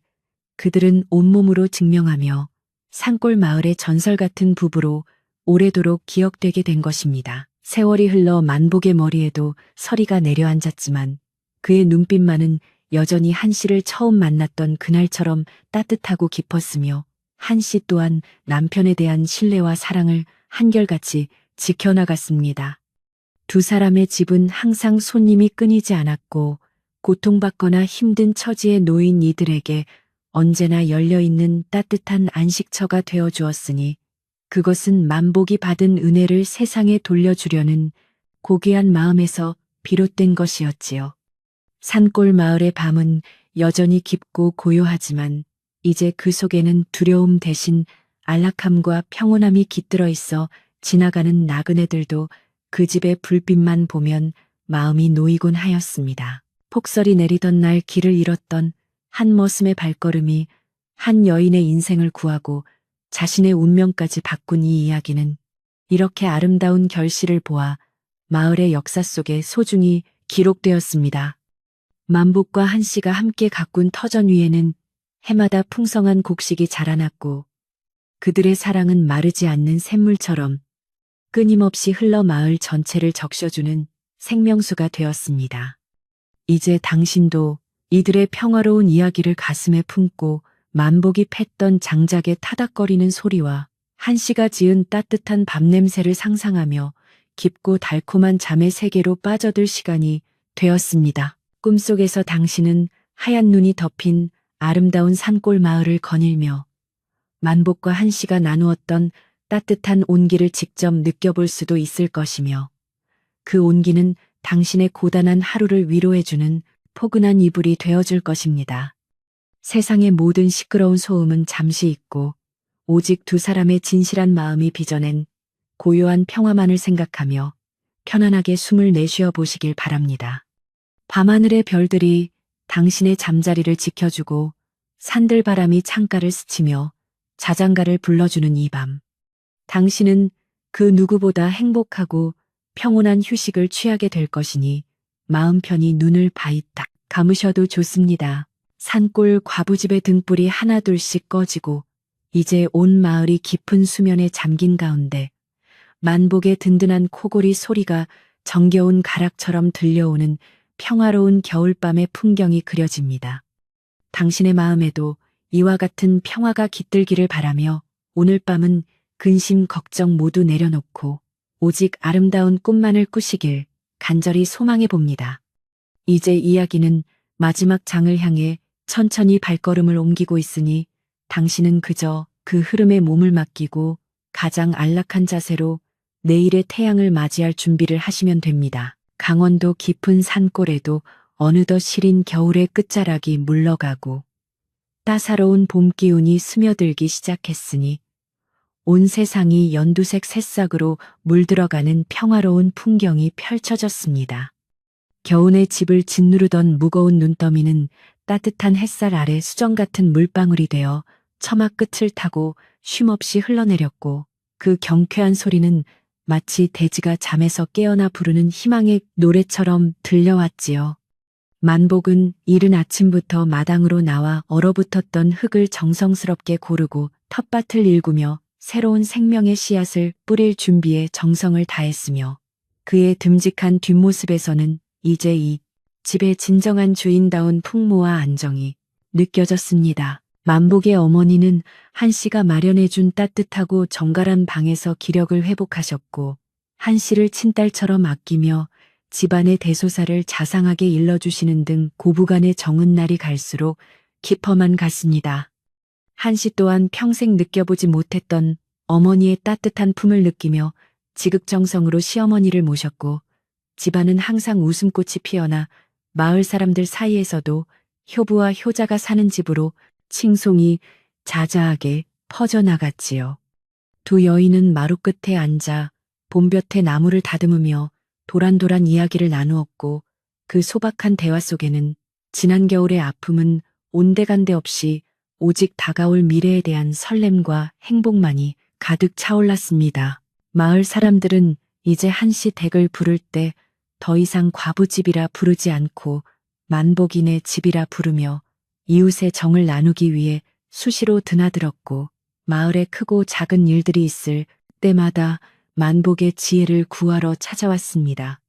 그들은 온몸으로 증명하며 산골 마을의 전설 같은 부부로 오래도록 기억되게 된 것입니다. 세월이 흘러 만복의 머리에도 서리가 내려앉았지만 그의 눈빛만은 여전히 한 씨를 처음 만났던 그날처럼 따뜻하고 깊었으며 한 씨 또한 남편에 대한 신뢰와 사랑을 한결같이 지켜나갔습니다. 두 사람의 집은 항상 손님이 끊이지 않았고 고통받거나 힘든 처지에 놓인 이들에게 언제나 열려있는 따뜻한 안식처가 되어 주었으니 그것은 만복이 받은 은혜를 세상에 돌려주려는 고귀한 마음에서 비롯된 것이었지요. 산골 마을의 밤은 여전히 깊고 고요하지만 이제 그 속에는 두려움 대신 안락함과 평온함이 깃들어 있어 지나가는 나그네들도 그 집의 불빛만 보면 마음이 놓이곤 하였습니다. 폭설이 내리던 날 길을 잃었던 한 머슴의 발걸음이 한 여인의 인생을 구하고 자신의 운명까지 바꾼 이 이야기는 이렇게 아름다운 결실을 보아 마을의 역사 속에 소중히 기록되었습니다. 만복과 한 씨가 함께 가꾼 터전 위에는 해마다 풍성한 곡식이 자라났고 그들의 사랑은 마르지 않는 샘물처럼 끊임없이 흘러 마을 전체를 적셔주는 생명수가 되었습니다. 이제 당신도 이들의 평화로운 이야기를 가슴에 품고 만복이 팼던 장작의 타닥거리는 소리와 한 씨가 지은 따뜻한 밤냄새를 상상하며 깊고 달콤한 잠의 세계로 빠져들 시간이 되었습니다. 꿈속에서 당신은 하얀 눈이 덮인 아름다운 산골 마을을 거닐며 만복과 한 씨가 나누었던 따뜻한 온기를 직접 느껴볼 수도 있을 것이며 그 온기는 당신의 고단한 하루를 위로해주는 포근한 이불이 되어줄 것입니다. 세상의 모든 시끄러운 소음은 잠시 잊고 오직 두 사람의 진실한 마음이 빚어낸 고요한 평화만을 생각하며 편안하게 숨을 내쉬어 보시길 바랍니다. 밤하늘의 별들이 당신의 잠자리를 지켜주고 산들바람이 창가를 스치며 자장가를 불러주는 이 밤. 당신은 그 누구보다 행복하고 평온한 휴식을 취하게 될 것이니 마음 편히 눈을 바이딱 감으셔도 좋습니다. 산골 과부집의 등불이 하나둘씩 꺼지고 이제 온 마을이 깊은 수면에 잠긴 가운데 만복의 든든한 코골이 소리가 정겨운 가락처럼 들려오는 평화로운 겨울밤의 풍경이 그려집니다. 당신의 마음에도 이와 같은 평화가 깃들기를 바라며 오늘 밤은 근심 걱정 모두 내려놓고 오직 아름다운 꿈만을 꾸시길 간절히 소망해 봅니다. 이제 이야기는 마지막 장을 향해 천천히 발걸음을 옮기고 있으니 당신은 그저 그 흐름에 몸을 맡기고 가장 안락한 자세로 내일의 태양을 맞이할 준비를 하시면 됩니다. 강원도 깊은 산골에도 어느덧 시린 겨울의 끝자락이 물러가고 따사로운 봄 기운이 스며들기 시작했으니 온 세상이 연두색 새싹으로 물들어가는 평화로운 풍경이 펼쳐졌습니다. 겨우내 집을 짓누르던 무거운 눈더미는 따뜻한 햇살 아래 수정 같은 물방울이 되어 처마 끝을 타고 쉼없이 흘러내렸고 그 경쾌한 소리는 마치 돼지가 잠에서 깨어나 부르는 희망의 노래처럼 들려왔지요. 만복은 이른 아침부터 마당으로 나와 얼어붙었던 흙을 정성스럽게 고르고 텃밭을 일구며 새로운 생명의 씨앗을 뿌릴 준비에 정성을 다했으며 그의 듬직한 뒷모습에서는 이제 이 집의 진정한 주인다운 풍모와 안정이 느껴졌습니다. 만복의 어머니는 한씨가 마련해준 따뜻하고 정갈한 방에서 기력을 회복하셨고 한씨를 친딸처럼 아끼며 집안의 대소사를 자상하게 일러주시는 등 고부간의 정은 날이 갈수록 깊어만 갔습니다. 한씨 또한 평생 느껴보지 못했던 어머니의 따뜻한 품을 느끼며 지극정성으로 시어머니를 모셨고 집안은 항상 웃음꽃이 피어나 마을 사람들 사이에서도 효부와 효자가 사는 집으로 칭송이 자자하게 퍼져나갔지요. 두 여인은 마루 끝에 앉아 봄볕에 나무를 다듬으며 도란도란 이야기를 나누었고 그 소박한 대화 속에는 지난 겨울의 아픔은 온데간데 없이 오직 다가올 미래에 대한 설렘과 행복만이 가득 차올랐습니다. 마을 사람들은 이제 한씨 댁을 부를 때 더 이상 과부집이라 부르지 않고 만복인의 집이라 부르며 이웃의 정을 나누기 위해 수시로 드나들었고 마을에 크고 작은 일들이 있을 때마다 만복의 지혜를 구하러 찾아왔습니다.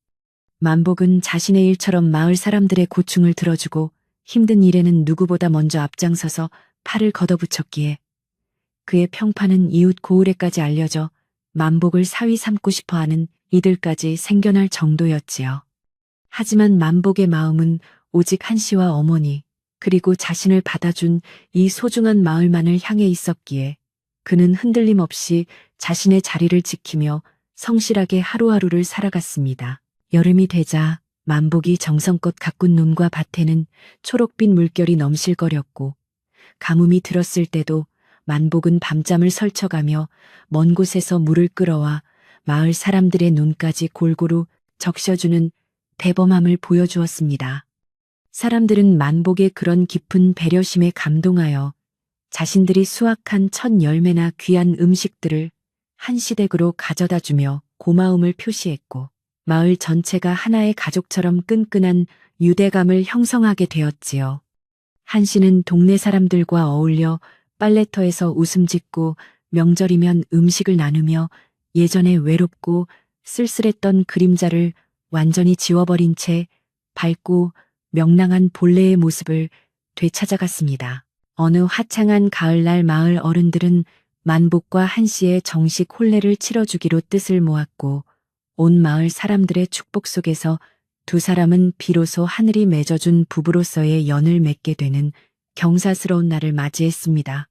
만복은 자신의 일처럼 마을 사람들의 고충을 들어주고 힘든 일에는 누구보다 먼저 앞장서서 팔을 걷어붙였기에 그의 평판은 이웃 고을에까지 알려져 만복을 사위 삼고 싶어하는 이들까지 생겨날 정도였지요. 하지만 만복의 마음은 오직 한씨와 어머니 그리고 자신을 받아준 이 소중한 마을만을 향해 있었기에 그는 흔들림 없이 자신의 자리를 지키며 성실하게 하루하루를 살아갔습니다. 여름이 되자 만복이 정성껏 가꾼 논과 밭에는 초록빛 물결이 넘실거렸고 가뭄이 들었을 때도 만복은 밤잠을 설쳐가며 먼 곳에서 물을 끌어와 마을 사람들의 눈까지 골고루 적셔주는 대범함을 보여주었습니다. 사람들은 만복의 그런 깊은 배려심에 감동하여 자신들이 수확한 첫 열매나 귀한 음식들을 한시댁으로 가져다주며 고마움을 표시했고 마을 전체가 하나의 가족처럼 끈끈한 유대감을 형성하게 되었지요. 한씨는 동네 사람들과 어울려 빨래터에서 웃음 짓고 명절이면 음식을 나누며 예전에 외롭고 쓸쓸했던 그림자를 완전히 지워버린 채 밝고 명랑한 본래의 모습을 되찾아갔습니다. 어느 화창한 가을날 마을 어른들은 만복과 한씨의 정식 혼례를 치러주기로 뜻을 모았고 온 마을 사람들의 축복 속에서 두 사람은 비로소 하늘이 맺어준 부부로서의 연을 맺게 되는 경사스러운 날을 맞이했습니다.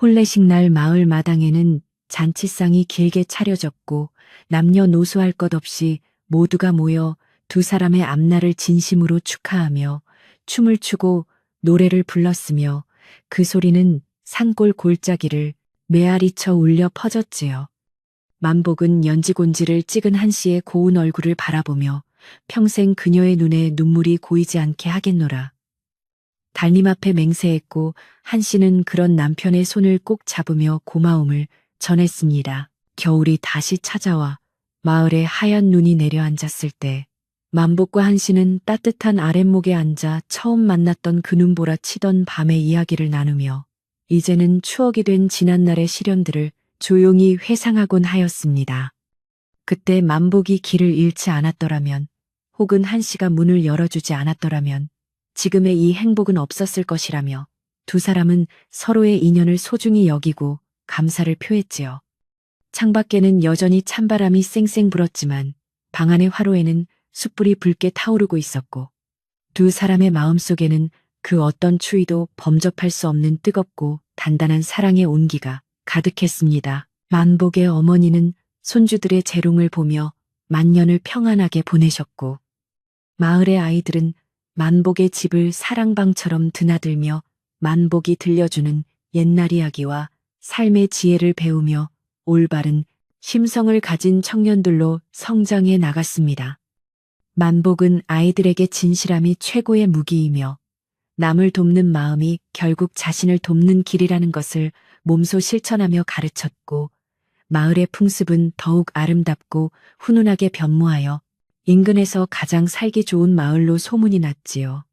혼례식 날 마을 마당에는 잔치상이 길게 차려졌고 남녀노소 할 것 없이 모두가 모여 두 사람의 앞날을 진심으로 축하하며 춤을 추고 노래를 불렀으며 그 소리는 산골 골짜기를 메아리쳐 울려 퍼졌지요. 만복은 연지곤지를 찍은 한씨의 고운 얼굴을 바라보며 평생 그녀의 눈에 눈물이 고이지 않게 하겠노라. 달님 앞에 맹세했고 한씨는 그런 남편의 손을 꼭 잡으며 고마움을 전했습니다. 겨울이 다시 찾아와 마을에 하얀 눈이 내려앉았을 때 만복과 한씨는 따뜻한 아랫목에 앉아 처음 만났던 그 눈보라 치던 밤의 이야기를 나누며 이제는 추억이 된 지난날의 시련들을 조용히 회상하곤 하였습니다. 그때 만복이 길을 잃지 않았더라면 혹은 한씨가 문을 열어주지 않았더라면 지금의 이 행복은 없었을 것이라며 두 사람은 서로의 인연을 소중히 여기고 감사를 표했지요. 창밖에는 여전히 찬바람이 쌩쌩 불었지만 방 안의 화로에는 숯불이 붉게 타오르고 있었고 두 사람의 마음속에는 그 어떤 추위도 범접할 수 없는 뜨겁고 단단한 사랑의 온기가 가득했습니다. 만복의 어머니는 손주들의 재롱을 보며 만년을 평안하게 보내셨고 마을의 아이들은 만복의 집을 사랑방처럼 드나들며 만복이 들려주는 옛날 이야기와 삶의 지혜를 배우며 올바른 심성을 가진 청년들로 성장해 나갔습니다. 만복은 아이들에게 진실함이 최고의 무기이며 남을 돕는 마음이 결국 자신을 돕는 길이라는 것을 몸소 실천하며 가르쳤고, 마을의 풍습은 더욱 아름답고 훈훈하게 변모하여 인근에서 가장 살기 좋은 마을로 소문이 났지요.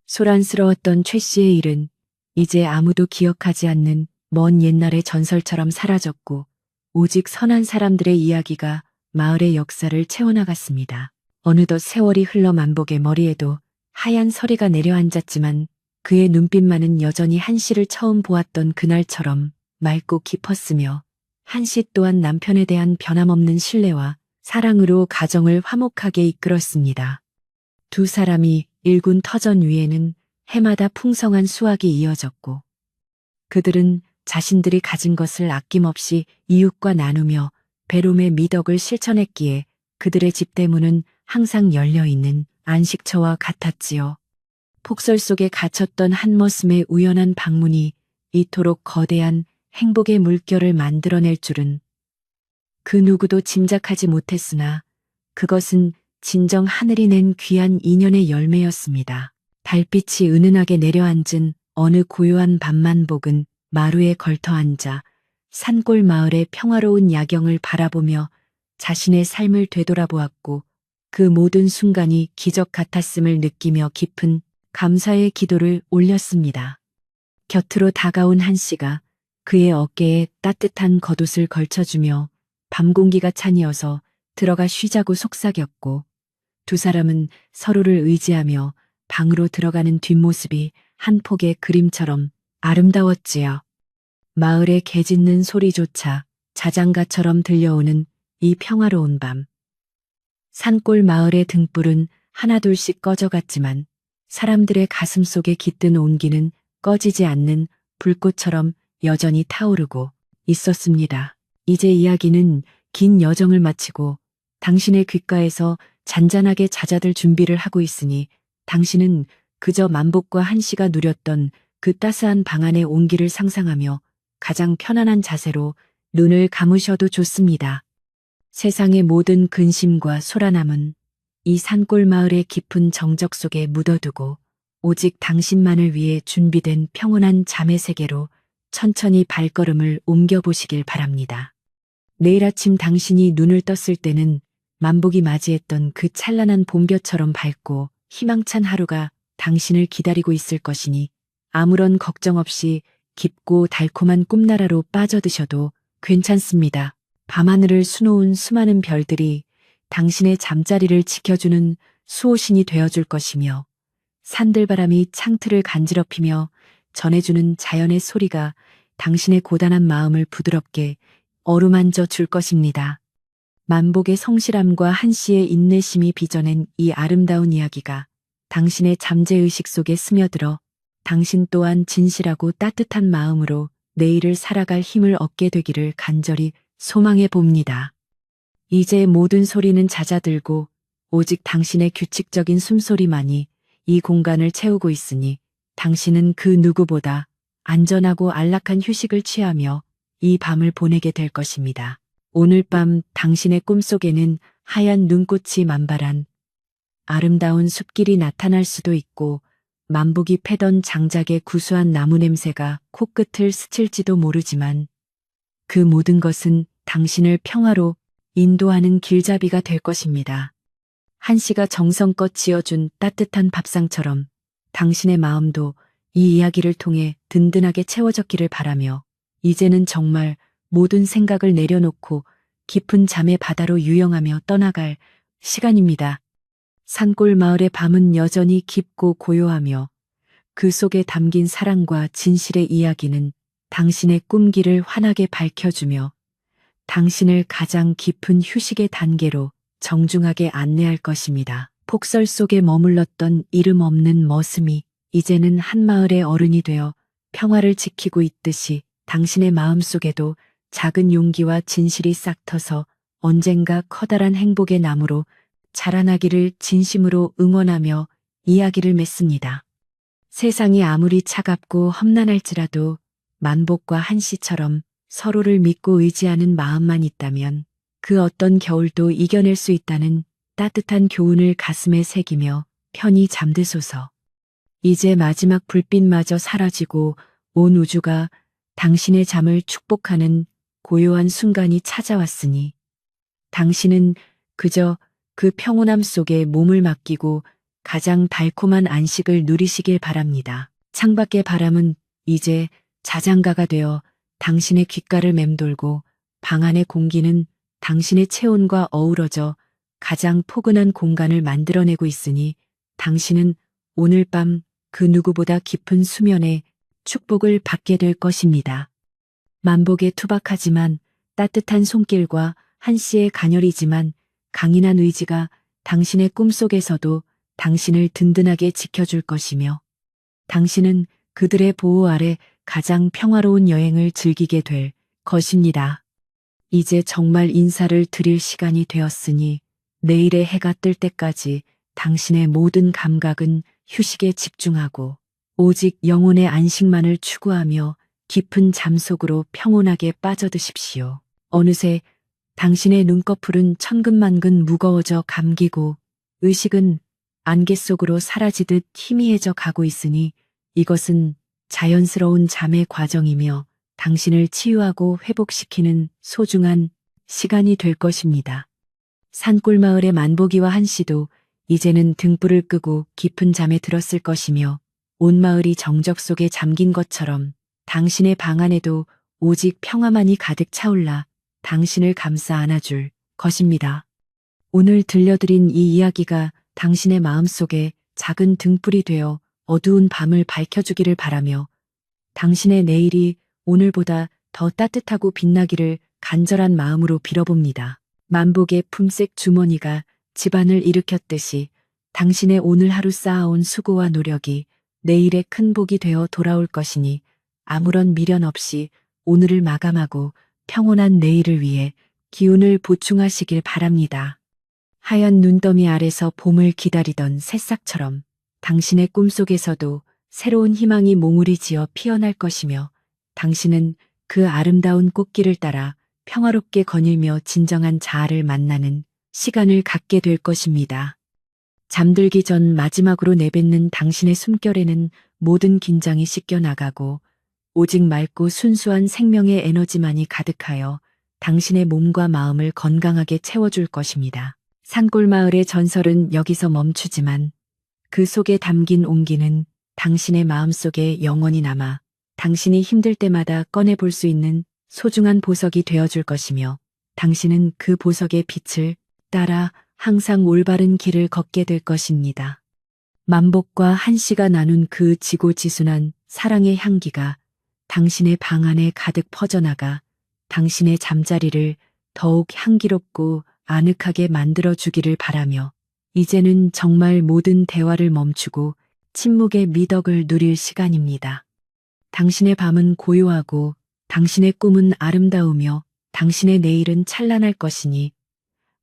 소란스러웠던 최 씨의 일은 이제 아무도 기억하지 않는 먼 옛날의 전설처럼 사라졌고, 오직 선한 사람들의 이야기가 마을의 역사를 채워나갔습니다. 어느덧 세월이 흘러 만복의 머리에도 하얀 서리가 내려앉았지만 그의 눈빛만은 여전히 한씨를 처음 보았던 그날처럼 맑고 깊었으며, 한씨 또한 남편에 대한 변함없는 신뢰와 사랑으로 가정을 화목하게 이끌었습니다. 두 사람이 일군 터전 위에는 해마다 풍성한 수확이 이어졌고, 그들은 자신들이 가진 것을 아낌없이 이웃과 나누며 배롬의 미덕을 실천했기에 그들의 집 대문은 항상 열려있는 안식처와 같았지요. 폭설 속에 갇혔던 한 머슴의 우연한 방문이 이토록 거대한 행복의 물결을 만들어낼 줄은 그 누구도 짐작하지 못했으나 그것은 진정 하늘이 낸 귀한 인연의 열매였습니다. 달빛이 은은하게 내려앉은 어느 고요한 밤, 만복은 마루에 걸터앉아 산골 마을의 평화로운 야경을 바라보며 자신의 삶을 되돌아보았고, 그 모든 순간이 기적 같았음을 느끼며 깊은 감사의 기도를 올렸습니다. 곁으로 다가온 한씨가 그의 어깨에 따뜻한 겉옷을 걸쳐주며 밤 공기가 찬이어서 들어가 쉬자고 속삭였고, 두 사람은 서로를 의지하며 방으로 들어가는 뒷모습이 한 폭의 그림처럼 아름다웠지요. 마을의 개 짖는 소리조차 자장가처럼 들려오는 이 평화로운 밤. 산골 마을의 등불은 하나둘씩 꺼져갔지만 사람들의 가슴 속에 깃든 온기는 꺼지지 않는 불꽃처럼 여전히 타오르고 있었습니다. 이제 이야기는 긴 여정을 마치고 당신의 귓가에서 잔잔하게 잦아들 준비를 하고 있으니, 당신은 그저 만복과 한씨가 누렸던 그 따스한 방 안의 온기를 상상하며 가장 편안한 자세로 눈을 감으셔도 좋습니다. 세상의 모든 근심과 소란함은 이 산골 마을의 깊은 정적 속에 묻어두고 오직 당신만을 위해 준비된 평온한 잠의 세계로 천천히 발걸음을 옮겨보시길 바랍니다. 내일 아침 당신이 눈을 떴을 때는 만복이 맞이했던 그 찬란한 봄볕처럼 밝고 희망찬 하루가 당신을 기다리고 있을 것이니, 아무런 걱정 없이 깊고 달콤한 꿈나라로 빠져드셔도 괜찮습니다. 밤하늘을 수놓은 수많은 별들이 당신의 잠자리를 지켜주는 수호신이 되어줄 것이며, 산들바람이 창틀을 간지럽히며 전해주는 자연의 소리가 당신의 고단한 마음을 부드럽게 어루만져 줄 것입니다. 만복의 성실함과 한씨의 인내심이 빚어낸 이 아름다운 이야기가 당신의 잠재의식 속에 스며들어 당신 또한 진실하고 따뜻한 마음으로 내일을 살아갈 힘을 얻게 되기를 간절히 소망해 봅니다. 이제 모든 소리는 잦아들고 오직 당신의 규칙적인 숨소리만이 이 공간을 채우고 있으니, 당신은 그 누구보다 안전하고 안락한 휴식을 취하며 이 밤을 보내게 될 것입니다. 오늘 밤 당신의 꿈속에는 하얀 눈꽃이 만발한 아름다운 숲길이 나타날 수도 있고, 만복이 패던 장작의 구수한 나무 냄새가 코끝을 스칠지도 모르지만, 그 모든 것은 당신을 평화로 인도하는 길잡이가 될 것입니다. 한씨가 정성껏 지어준 따뜻한 밥상처럼 당신의 마음도 이 이야기를 통해 든든하게 채워졌기를 바라며, 이제는 정말 모든 생각을 내려놓고 깊은 잠의 바다로 유영하며 떠나갈 시간입니다. 산골 마을의 밤은 여전히 깊고 고요하며 그 속에 담긴 사랑과 진실의 이야기는 당신의 꿈길을 환하게 밝혀주며 당신을 가장 깊은 휴식의 단계로 정중하게 안내할 것입니다. 폭설 속에 머물렀던 이름 없는 머슴이 이제는 한 마을의 어른이 되어 평화를 지키고 있듯이, 당신의 마음속에도 작은 용기와 진실이 싹터서 언젠가 커다란 행복의 나무로 자라나기를 진심으로 응원하며 이야기를 맺습니다. 세상이 아무리 차갑고 험난할지라도 만복과 한씨처럼 서로를 믿고 의지하는 마음만 있다면 그 어떤 겨울도 이겨낼 수 있다는 따뜻한 교훈을 가슴에 새기며 편히 잠드소서. 이제 마지막 불빛마저 사라지고 온 우주가 당신의 잠을 축복하는 고요한 순간이 찾아왔으니 당신은 그저 그 평온함 속에 몸을 맡기고 가장 달콤한 안식을 누리시길 바랍니다. 창밖의 바람은 이제 자장가가 되어 당신의 귓가를 맴돌고 방 안의 공기는 당신의 체온과 어우러져 가장 포근한 공간을 만들어내고 있으니 당신은 오늘 밤 그 누구보다 깊은 수면에 축복을 받게 될 것입니다. 만복의 투박하지만 따뜻한 손길과 한씨의 가녀리지만 강인한 의지가 당신의 꿈속에서도 당신을 든든하게 지켜줄 것이며 당신은 그들의 보호 아래 가장 평화로운 여행을 즐기게 될 것입니다. 이제 정말 인사를 드릴 시간이 되었으니 내일의 해가 뜰 때까지 당신의 모든 감각은 휴식에 집중하고 오직 영혼의 안식만을 추구하며 깊은 잠 속으로 평온하게 빠져드십시오. 어느새 당신의 눈꺼풀은 천근만근 무거워져 감기고 의식은 안개 속으로 사라지듯 희미해져 가고 있으니 이것은 자연스러운 잠의 과정이며 당신을 치유하고 회복시키는 소중한 시간이 될 것입니다. 산골마을의 만복이와 한씨도 이제는 등불을 끄고 깊은 잠에 들었을 것이며 온 마을이 정적 속에 잠긴 것처럼 당신의 방 안에도 오직 평화만이 가득 차올라 당신을 감싸 안아줄 것입니다. 오늘 들려드린 이 이야기가 당신의 마음속에 작은 등불이 되어 어두운 밤을 밝혀주기를 바라며 당신의 내일이 오늘보다 더 따뜻하고 빛나기를 간절한 마음으로 빌어봅니다. 만복의 품색 주머니가 집안을 일으켰듯이 당신의 오늘 하루 쌓아온 수고와 노력이 내일의 큰 복이 되어 돌아올 것이니 아무런 미련 없이 오늘을 마감하고 평온한 내일을 위해 기운을 보충하시길 바랍니다. 하얀 눈더미 아래서 봄을 기다리던 새싹처럼 당신의 꿈속에서도 새로운 희망이 몽우리 지어 피어날 것이며 당신은 그 아름다운 꽃길을 따라 평화롭게 거닐며 진정한 자아를 만나는 시간을 갖게 될 것입니다. 잠들기 전 마지막으로 내뱉는 당신의 숨결에는 모든 긴장이 씻겨나가고 오직 맑고 순수한 생명의 에너지만이 가득하여 당신의 몸과 마음을 건강하게 채워줄 것입니다. 산골마을의 전설은 여기서 멈추지만 그 속에 담긴 온기는 당신의 마음속에 영원히 남아 당신이 힘들 때마다 꺼내볼 수 있는 소중한 보석이 되어줄 것이며 당신은 그 보석의 빛을 따라 항상 올바른 길을 걷게 될 것입니다. 만복과 한씨가 나눈 그 지고지순한 사랑의 향기가 당신의 방 안에 가득 퍼져나가 당신의 잠자리를 더욱 향기롭고 아늑하게 만들어주기를 바라며 이제는 정말 모든 대화를 멈추고 침묵의 미덕을 누릴 시간입니다. 당신의 밤은 고요하고 당신의 꿈은 아름다우며 당신의 내일은 찬란할 것이니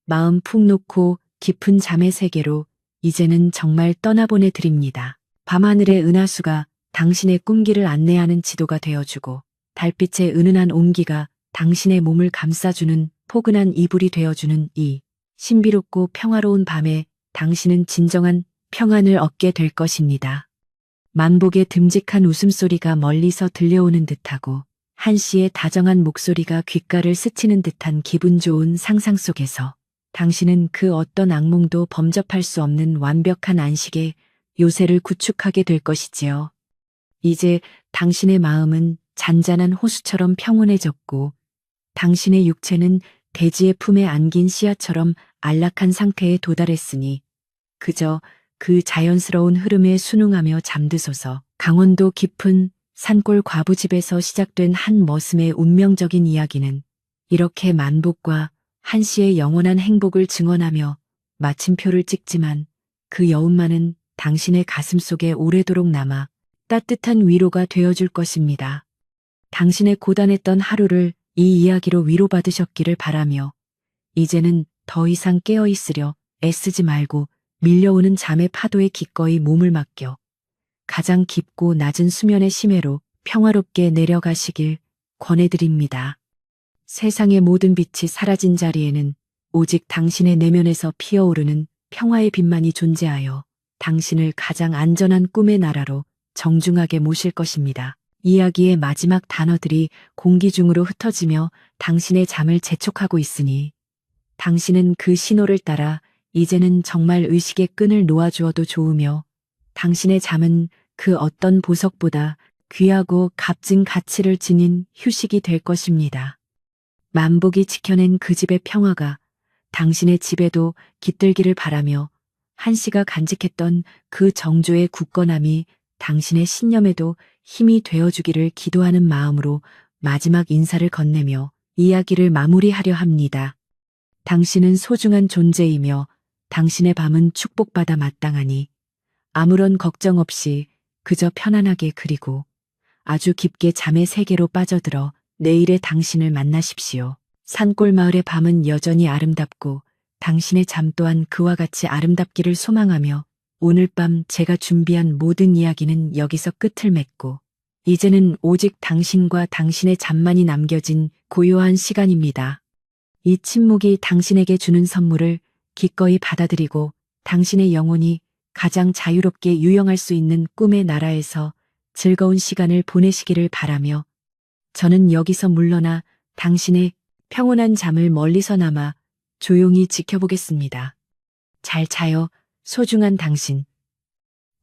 마음 푹 놓고 깊은 잠의 세계로 이제는 정말 떠나보내 드립니다. 밤하늘의 은하수가 당신의 꿈길을 안내하는 지도가 되어주고 달빛의 은은한 온기가 당신의 몸을 감싸주는 포근한 이불이 되어주는 이 신비롭고 평화로운 밤에 당신은 진정한 평안을 얻게 될 것입니다. 만복의 듬직한 웃음소리가 멀리서 들려오는 듯하고 한씨의 다정한 목소리가 귓가를 스치는 듯한 기분 좋은 상상 속에서 당신은 그 어떤 악몽도 범접할 수 없는 완벽한 안식의 요새를 구축하게 될 것이지요. 이제 당신의 마음은 잔잔한 호수처럼 평온해졌고 당신의 육체는 대지의 품에 안긴 씨앗처럼 안락한 상태에 도달했으니 그저 그 자연스러운 흐름에 순응하며 잠드소서. 강원도 깊은 산골 과부집에서 시작된 한 머슴의 운명적인 이야기는 이렇게 만복과 한씨의 영원한 행복을 증언하며 마침표를 찍지만 그 여운만은 당신의 가슴 속에 오래도록 남아 따뜻한 위로가 되어줄 것입니다. 당신의 고단했던 하루를 이 이야기로 위로받으셨기를 바라며 이제는 더 이상 깨어있으려 애쓰지 말고 밀려오는 잠의 파도에 기꺼이 몸을 맡겨 가장 깊고 낮은 수면의 심해로 평화롭게 내려가시길 권해드립니다. 세상의 모든 빛이 사라진 자리에는 오직 당신의 내면에서 피어오르는 평화의 빛만이 존재하여 당신을 가장 안전한 꿈의 나라로 정중하게 모실 것입니다. 이야기의 마지막 단어들이 공기 중으로 흩어지며 당신의 잠을 재촉하고 있으니 당신은 그 신호를 따라 이제는 정말 의식의 끈을 놓아주어도 좋으며 당신의 잠은 그 어떤 보석보다 귀하고 값진 가치를 지닌 휴식이 될 것입니다. 만복이 지켜낸 그 집의 평화가 당신의 집에도 깃들기를 바라며 한시가 간직했던 그 정조의 굳건함이 당신의 신념에도 힘이 되어주기를 기도하는 마음으로 마지막 인사를 건네며 이야기를 마무리하려 합니다. 당신은 소중한 존재이며 당신의 밤은 축복받아 마땅하니 아무런 걱정 없이 그저 편안하게 그리고 아주 깊게 잠의 세계로 빠져들어 내일의 당신을 만나십시오. 산골 마을의 밤은 여전히 아름답고 당신의 잠 또한 그와 같이 아름답기를 소망하며 오늘 밤 제가 준비한 모든 이야기는 여기서 끝을 맺고 이제는 오직 당신과 당신의 잠만이 남겨진 고요한 시간입니다. 이 침묵이 당신에게 주는 선물을 기꺼이 받아들이고 당신의 영혼이 가장 자유롭게 유영할 수 있는 꿈의 나라에서 즐거운 시간을 보내시기를 바라며 저는 여기서 물러나 당신의 평온한 잠을 멀리서나마 조용히 지켜보겠습니다. 잘 자요, 소중한 당신.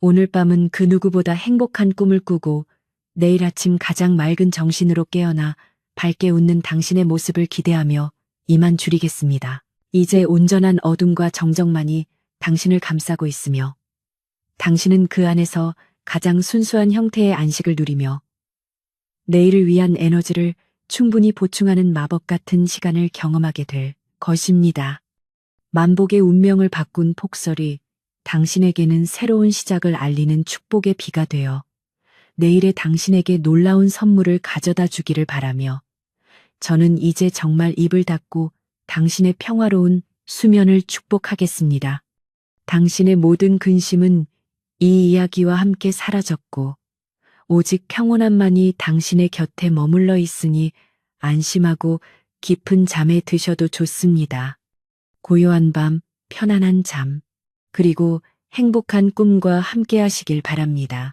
오늘 밤은 그 누구보다 행복한 꿈을 꾸고 내일 아침 가장 맑은 정신으로 깨어나 밝게 웃는 당신의 모습을 기대하며 이만 줄이겠습니다. 이제 온전한 어둠과 정적만이 당신을 감싸고 있으며 당신은 그 안에서 가장 순수한 형태의 안식을 누리며 내일을 위한 에너지를 충분히 보충하는 마법 같은 시간을 경험하게 될 것입니다. 만복의 운명을 바꾼 폭설이 당신에게는 새로운 시작을 알리는 축복의 비가 되어 내일의 당신에게 놀라운 선물을 가져다 주기를 바라며 저는 이제 정말 입을 닫고 당신의 평화로운 수면을 축복하겠습니다. 당신의 모든 근심은 이 이야기와 함께 사라졌고 오직 평온함만이 당신의 곁에 머물러 있으니 안심하고 깊은 잠에 드셔도 좋습니다. 고요한 밤, 편안한 잠, 그리고 행복한 꿈과 함께 하시길 바랍니다.